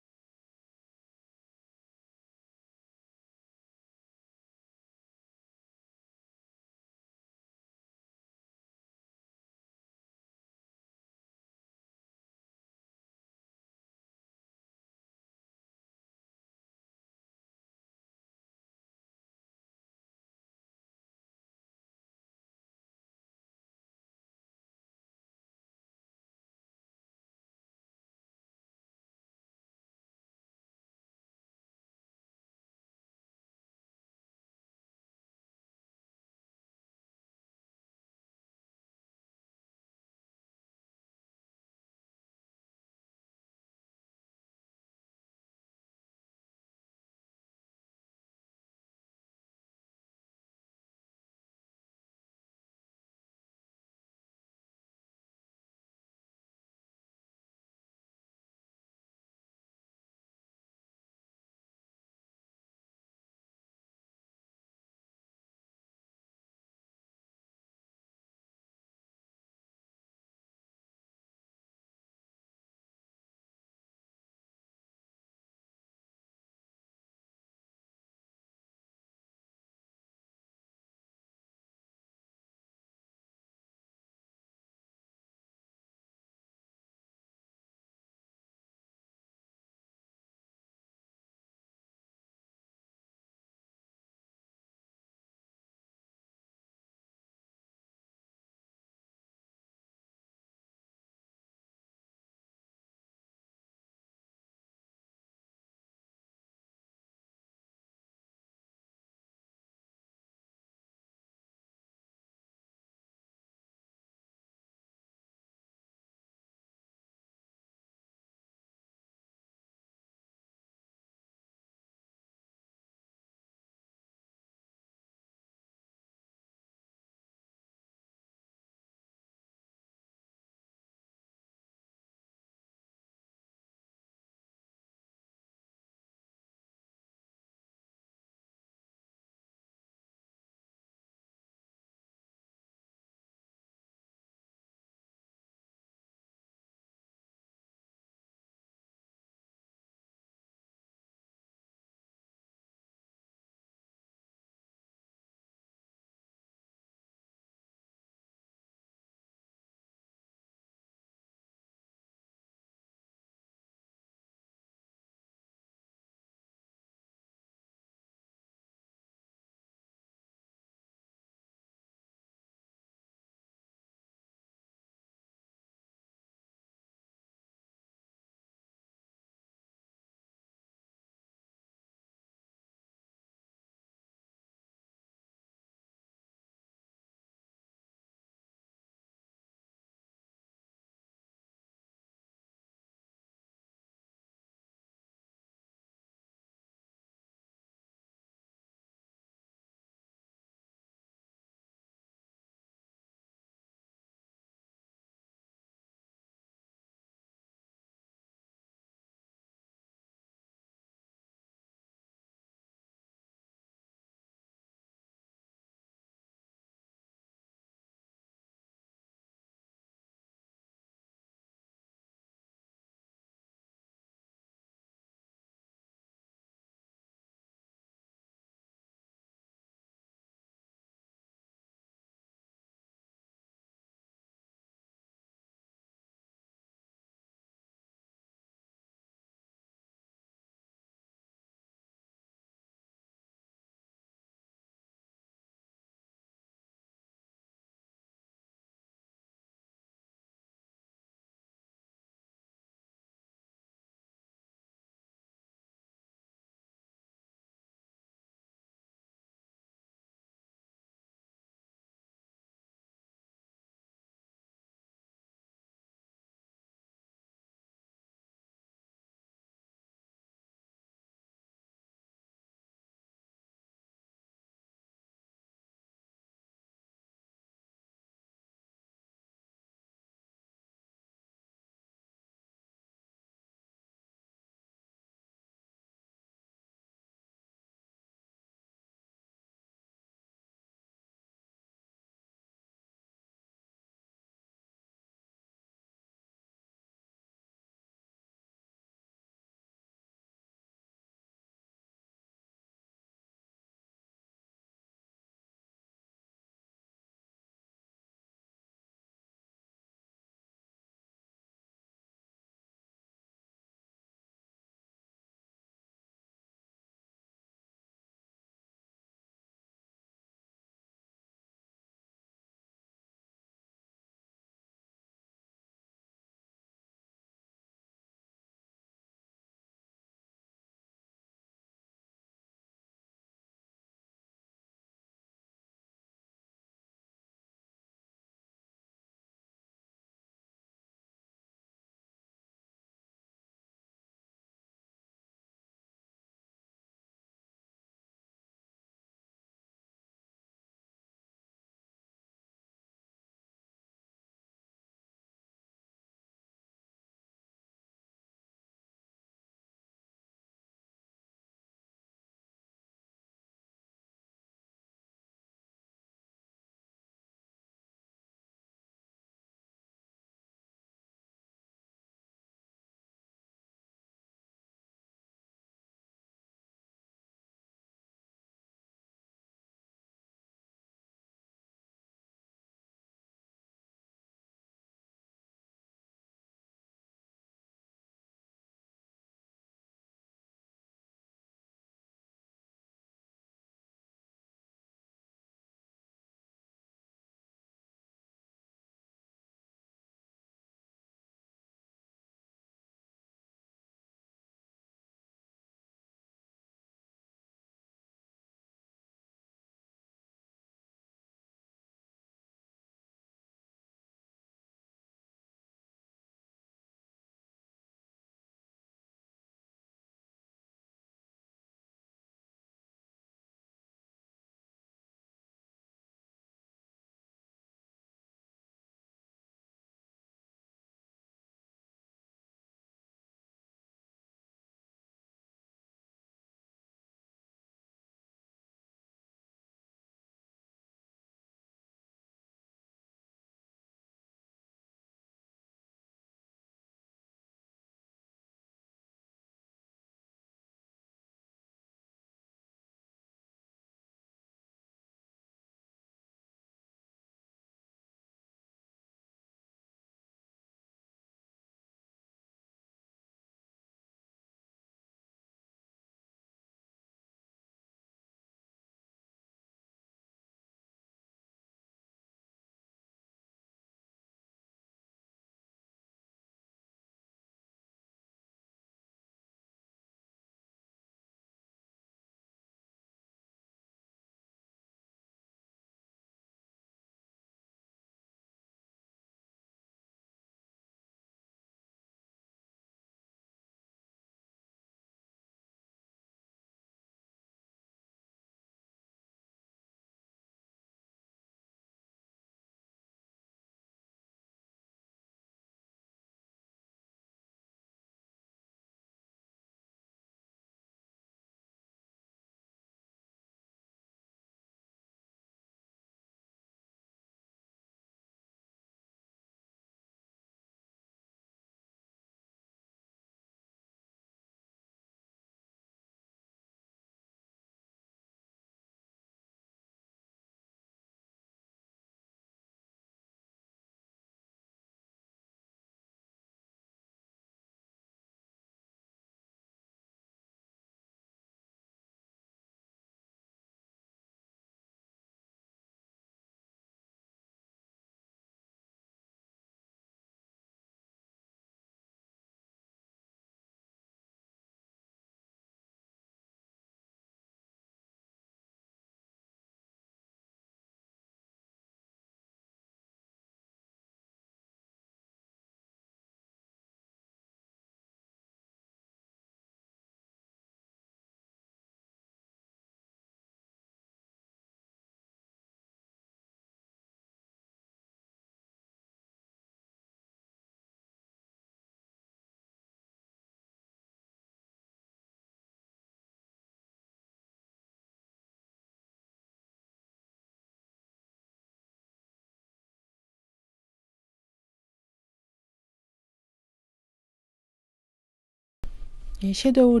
섀도우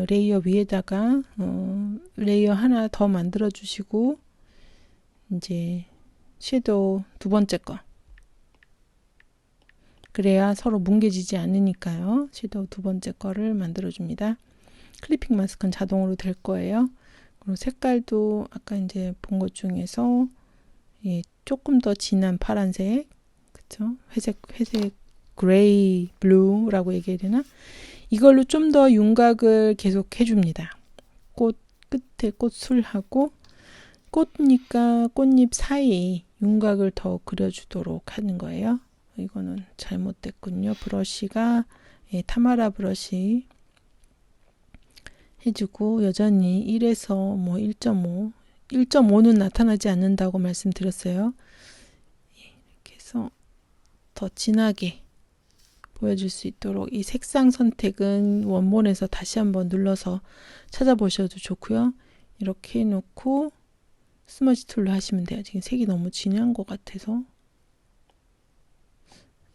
레이어 위에다가 레이어 하나 더 만들어 주시고 이제 섀도우 두 번째 거, 그래야 서로 뭉개지지 않으니까요. 섀도우 두 번째 거를 만들어 줍니다. 클리핑 마스크는 자동으로 될 거예요. 그리고 색깔도 아까 이제 본 것 중에서 조금 더 진한 파란색, 그쵸? 회색, 그레이, 블루라고 얘기해야 되나? 이걸로 좀 더 윤곽을 계속 해줍니다. 꽃 끝에 꽃술하고 꽃잎과 꽃잎 사이 윤곽을 더 그려주도록 하는 거예요. 이거는 잘못됐군요. 브러쉬가 타마라 브러쉬 해주고, 여전히 1에서 뭐 1.5, 1.5는 나타나지 않는다고 말씀드렸어요. 이렇게 해서 더 진하게 보여줄 수 있도록 이 색상 선택은 원본에서 다시 한번 눌러서 찾아보셔도 좋고요. 이렇게 해놓고 스머지 툴로 하시면 돼요. 지금 색이 너무 진한 것 같아서.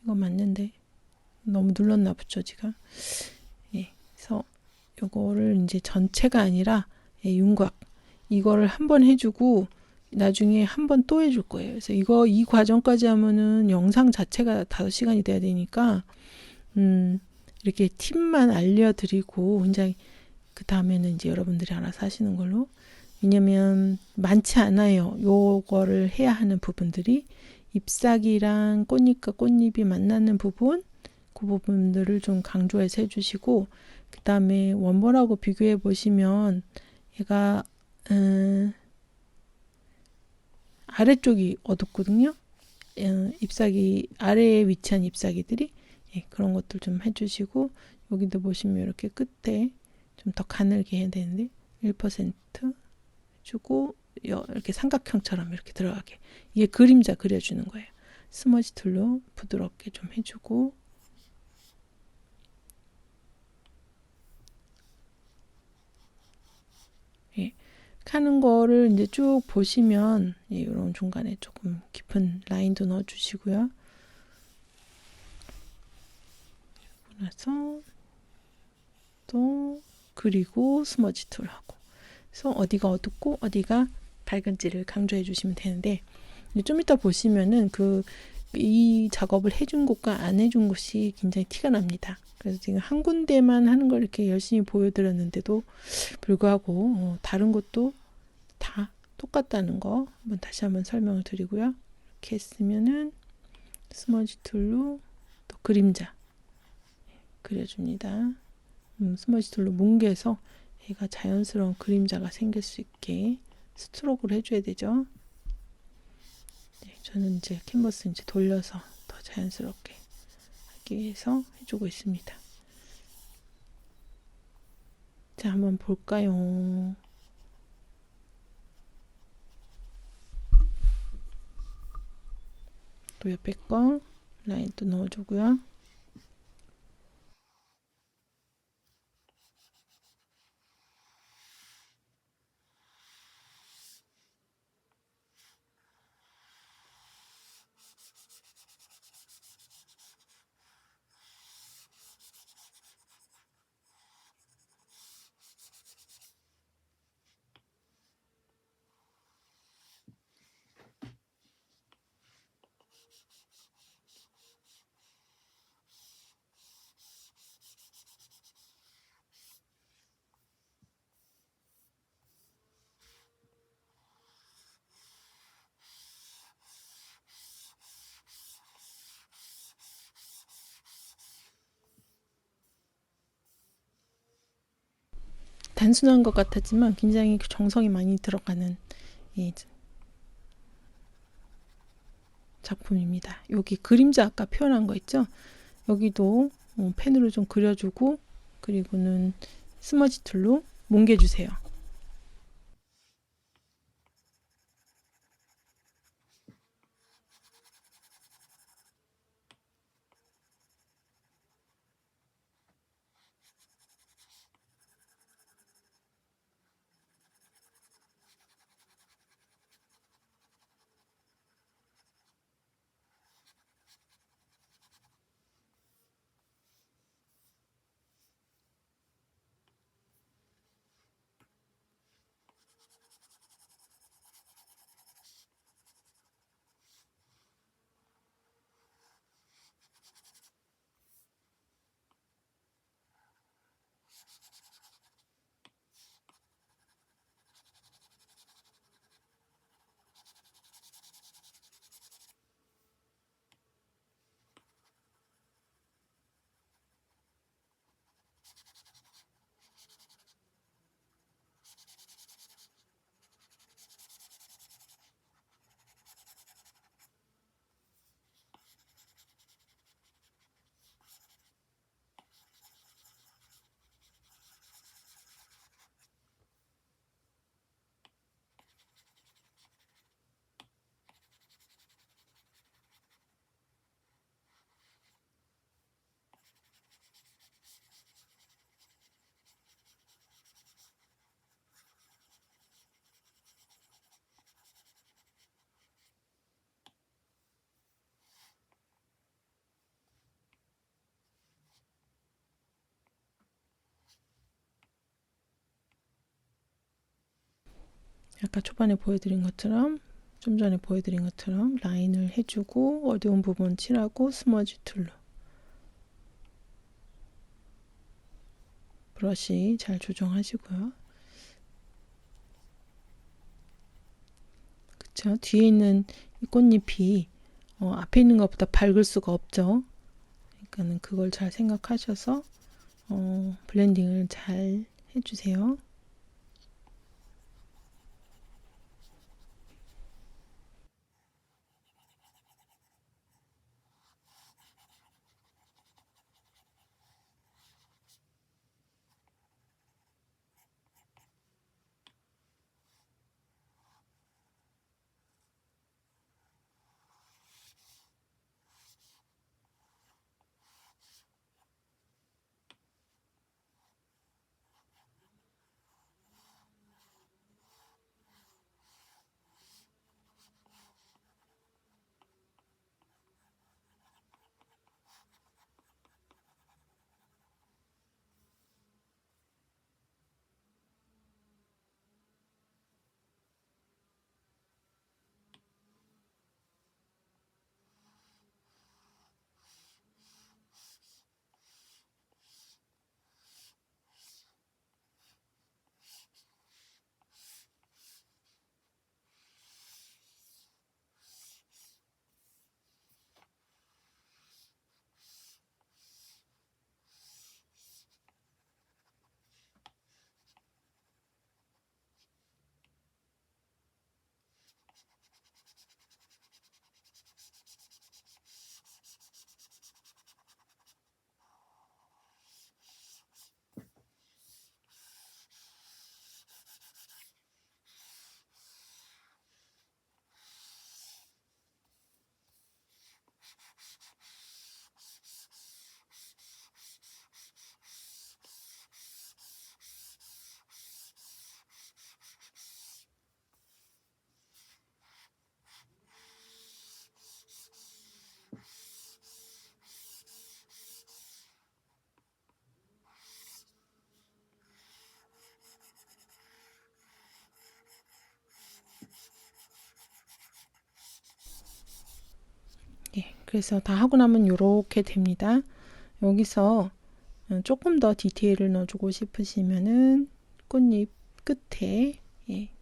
이거 맞는데 너무 눌렀나 보죠 지금. 그래서 요거를 이제 전체가 아니라 윤곽 이거를 한번 해주고 나중에 한 번 또 해줄 거예요. 그래서 이 과정까지 하면은 영상 자체가 5시간이 돼야 되니까 이렇게 팁만 알려드리고 굉장히 그 다음에는 이제 여러분들이 알아서 하시는 걸로. 왜냐면 많지 않아요. 요거를 해야 하는 부분들이 잎사귀랑 꽃잎과 꽃잎이 만나는 부분, 그 부분들을 좀 강조해서 해주시고, 그 다음에 원본하고 비교해 보시면 얘가 아래쪽이 어둡거든요. 잎사귀 아래에 위치한 잎사귀들이 그런 것들 좀 해주시고, 여기도 보시면 이렇게 끝에 좀 더 가늘게 해야 되는데 1% 주고 이렇게 삼각형처럼 이렇게 들어가게, 이게 그림자 그려주는 거예요. 스머지 툴로 부드럽게 좀 해주고, 하는 거를 이제 쭉 보시면 이런 중간에 조금 깊은 라인도 넣어주시고요. 그리고 나서 또 그리고 스머지 툴 하고, 그래서 어디가 어둡고 어디가 밝은지를 강조해 주시면 되는데, 좀 이따 보시면은 이 작업을 해준 곳과 안 해준 곳이 굉장히 티가 납니다. 그래서 지금 한 군데만 하는 걸 이렇게 열심히 보여드렸는데도 불구하고 다른 곳도 다 똑같다는 거 다시 한번 설명을 드리고요. 이렇게 했으면은 스머지 툴로 또 그림자 그려줍니다. 스머지 툴로 뭉개서 얘가 자연스러운 그림자가 생길 수 있게 스트로크를 해줘야 되죠. 저는 이제 캔버스 이제 돌려서 더 자연스럽게 하기 위해서 해주고 있습니다. 자, 한번 볼까요? 또 옆에 거 라인 또 넣어주고요. 단순한 것 같았지만 굉장히 정성이 많이 들어가는 작품입니다. 여기 그림자 아까 표현한 거 있죠? 여기도 펜으로 좀 그려주고, 그리고는 스머지 툴로 뭉개주세요. 아까 초반에 보여드린 것처럼, 좀 전에 보여드린 것처럼 라인을 해주고 어두운 부분 칠하고 스머지 툴로 브러쉬 잘 조정하시고요. 그쵸? 뒤에 있는 이 꽃잎이 앞에 있는 것보다 밝을 수가 없죠. 그러니까는 그걸 잘 생각하셔서 블렌딩을 잘 해주세요. 예, 그래서 다 하고 나면 이렇게 됩니다. 여기서 조금 더 디테일을 넣어주고 싶으시면은 꽃잎 끝에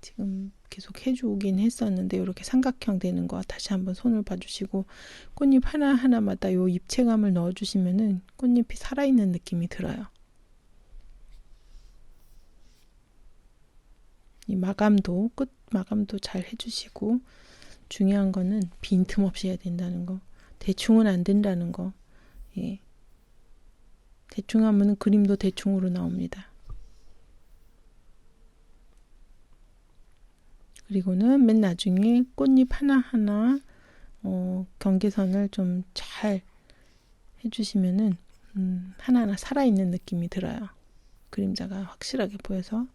지금 계속 해주긴 했었는데 이렇게 삼각형 되는 거 다시 한번 손을 봐주시고 꽃잎 하나하나마다 요 입체감을 넣어주시면은 꽃잎이 살아있는 느낌이 들어요. 이 마감도 끝 마감도 잘 해주시고 중요한 거는 빈틈없이 해야 된다는 거. 대충은 안 된다는 거. 예. 대충 하면 그림도 대충으로 나옵니다. 그리고는 맨 나중에 꽃잎 하나하나 경계선을 좀 잘 해주시면은 하나하나 살아있는 느낌이 들어요. 그림자가 확실하게 보여서.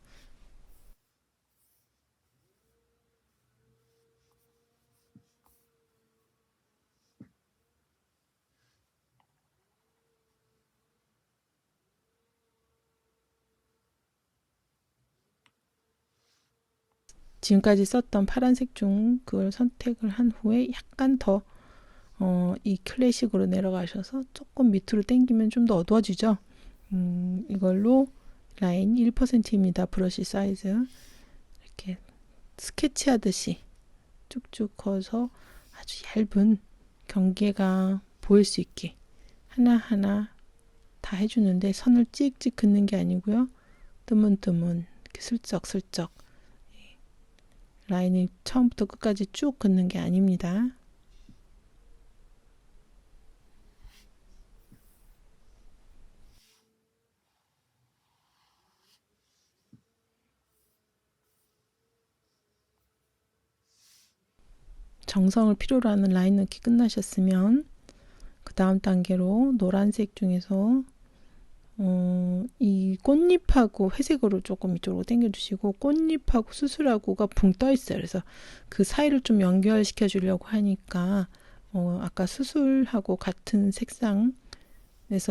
지금까지 썼던 파란색 중 그걸 선택을 한 후에 약간 더 이 클래식으로 내려가셔서 조금 밑으로 당기면 좀 더 어두워지죠. 이걸로 라인 1%입니다. 브러쉬 사이즈 이렇게 스케치하듯이 쭉쭉 커서 아주 얇은 경계가 보일 수 있게 하나하나 다 해주는데 선을 찍찍 긋는 게 아니고요. 뜨문뜨문 이렇게 슬쩍슬쩍 라인이 처음부터 끝까지 쭉 긋는 게 아닙니다. 정성을 필요로 하는 라인 넣기 끝나셨으면 그 다음 단계로 노란색 중에서 이 꽃잎하고 회색으로 조금 이쪽으로 당겨주시고 꽃잎하고 수술하고가 붕 떠 있어요. 그래서 그 사이를 좀 연결시켜 주려고 하니까 아까 수술하고 같은 색상에서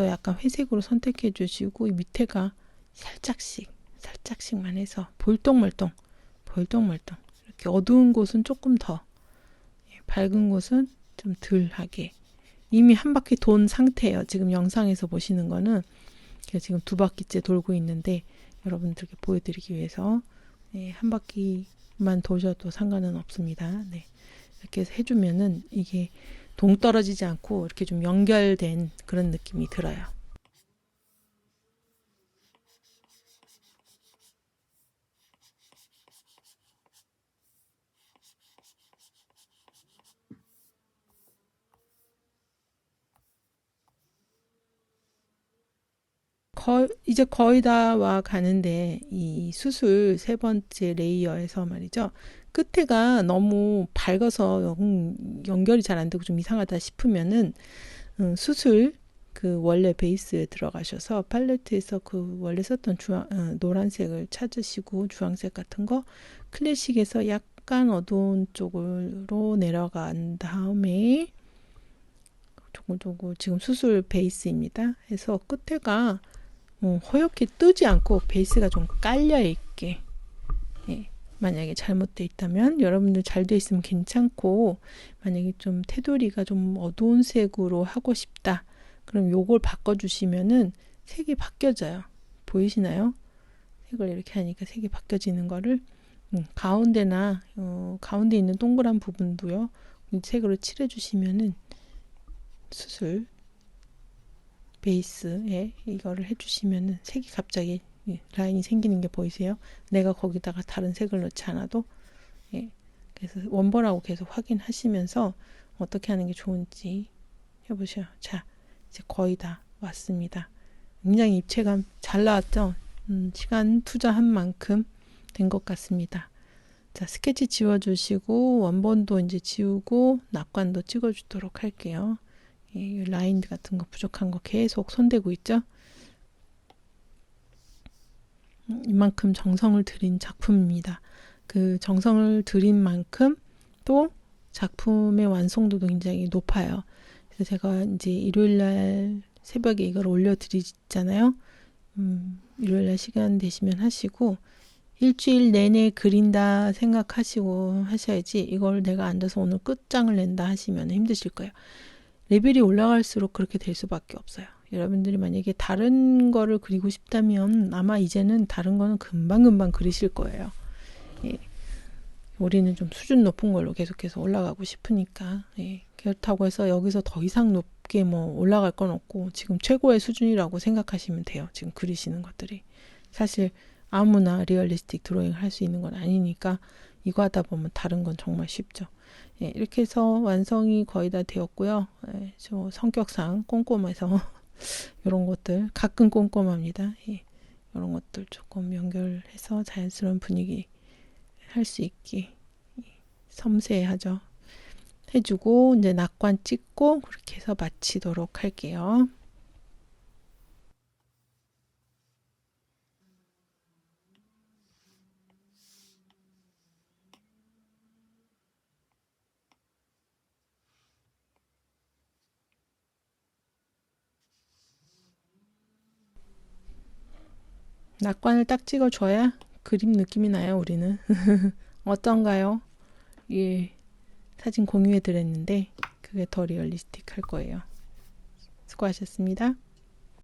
약간 회색으로 선택해 주시고 이 밑에가 살짝씩만 해서 볼똥말똥 이렇게 어두운 곳은 조금 더, 밝은 곳은 좀 덜하게. 이미 한 바퀴 돈 상태예요. 지금 영상에서 보시는 거는 지금 2바퀴째 돌고 있는데 여러분들께 보여드리기 위해서 한 바퀴만 도셔도 상관은 없습니다. 네. 이렇게 해서 해주면은 이게 동떨어지지 않고 이렇게 좀 연결된 그런 느낌이 들어요. 이제 거의 다 와 가는데 이 수술 3번째 레이어에서 말이죠. 끝에가 너무 밝아서 연결이 잘 안 되고 좀 이상하다 싶으면은 수술 그 원래 베이스에 들어가셔서 팔레트에서 그 원래 썼던 노란색을 찾으시고 주황색 같은 거 클래식에서 약간 어두운 쪽으로 내려간 다음에 조금 지금 수술 베이스입니다. 해서 끝에가 허옇게 뜨지 않고 베이스가 좀 깔려 있게, 만약에 잘못되어 있다면 여러분들 잘 되어 있으면 괜찮고, 만약에 좀 테두리가 좀 어두운 색으로 하고 싶다 그럼 요걸 바꿔주시면은 색이 바뀌어져요. 보이시나요? 색을 이렇게 하니까 색이 바뀌어지는 거를 가운데나 가운데 있는 동그란 부분도요 색으로 칠해주시면은 수술 베이스에 이거를 해주시면은 색이 갑자기 라인이 생기는 게 보이세요? 내가 거기다가 다른 색을 넣지 않아도. 그래서 원본하고 계속 확인하시면서 어떻게 하는 게 좋은지 해보셔요. 자, 이제 거의 다 왔습니다. 굉장히 입체감 잘 나왔죠? 시간 투자한 만큼 된 것 같습니다. 자, 스케치 지워주시고 원본도 이제 지우고 낙관도 찍어주도록 할게요. 라인 같은 거 부족한 거 계속 손대고 있죠? 이만큼 정성을 들인 작품입니다. 그 정성을 들인 만큼 또 작품의 완성도도 굉장히 높아요. 그래서 제가 이제 일요일날 새벽에 이걸 올려드리잖아요. 일요일날 시간 되시면 하시고 일주일 내내 그린다 생각하시고 하셔야지 이걸 내가 앉아서 오늘 끝장을 낸다 하시면 힘드실 거예요. 레벨이 올라갈수록 그렇게 될 수밖에 없어요. 여러분들이 만약에 다른 거를 그리고 싶다면 아마 이제는 다른 거는 금방금방 그리실 거예요. 우리는 좀 수준 높은 걸로 계속해서 올라가고 싶으니까 그렇다고 해서 여기서 더 이상 높게 뭐 올라갈 건 없고 지금 최고의 수준이라고 생각하시면 돼요. 지금 그리시는 것들이 사실 아무나 리얼리스틱 드로잉을 할 수 있는 건 아니니까 이거 하다 보면 다른 건 정말 쉽죠. 이렇게 해서 완성이 거의 다 되었고요. 저 성격상 꼼꼼해서 이런 것들 가끔 꼼꼼합니다. 이런 것들 조금 연결해서 자연스러운 분위기 할 수 있게 섬세하죠. 해주고 이제 낙관 찍고 그렇게 해서 마치도록 할게요. 낙관을 딱 찍어줘야 그림 느낌이 나요. 우리는 어떤가요? 사진 공유해 드렸는데 그게 더 리얼리스틱 할 거예요. 수고하셨습니다.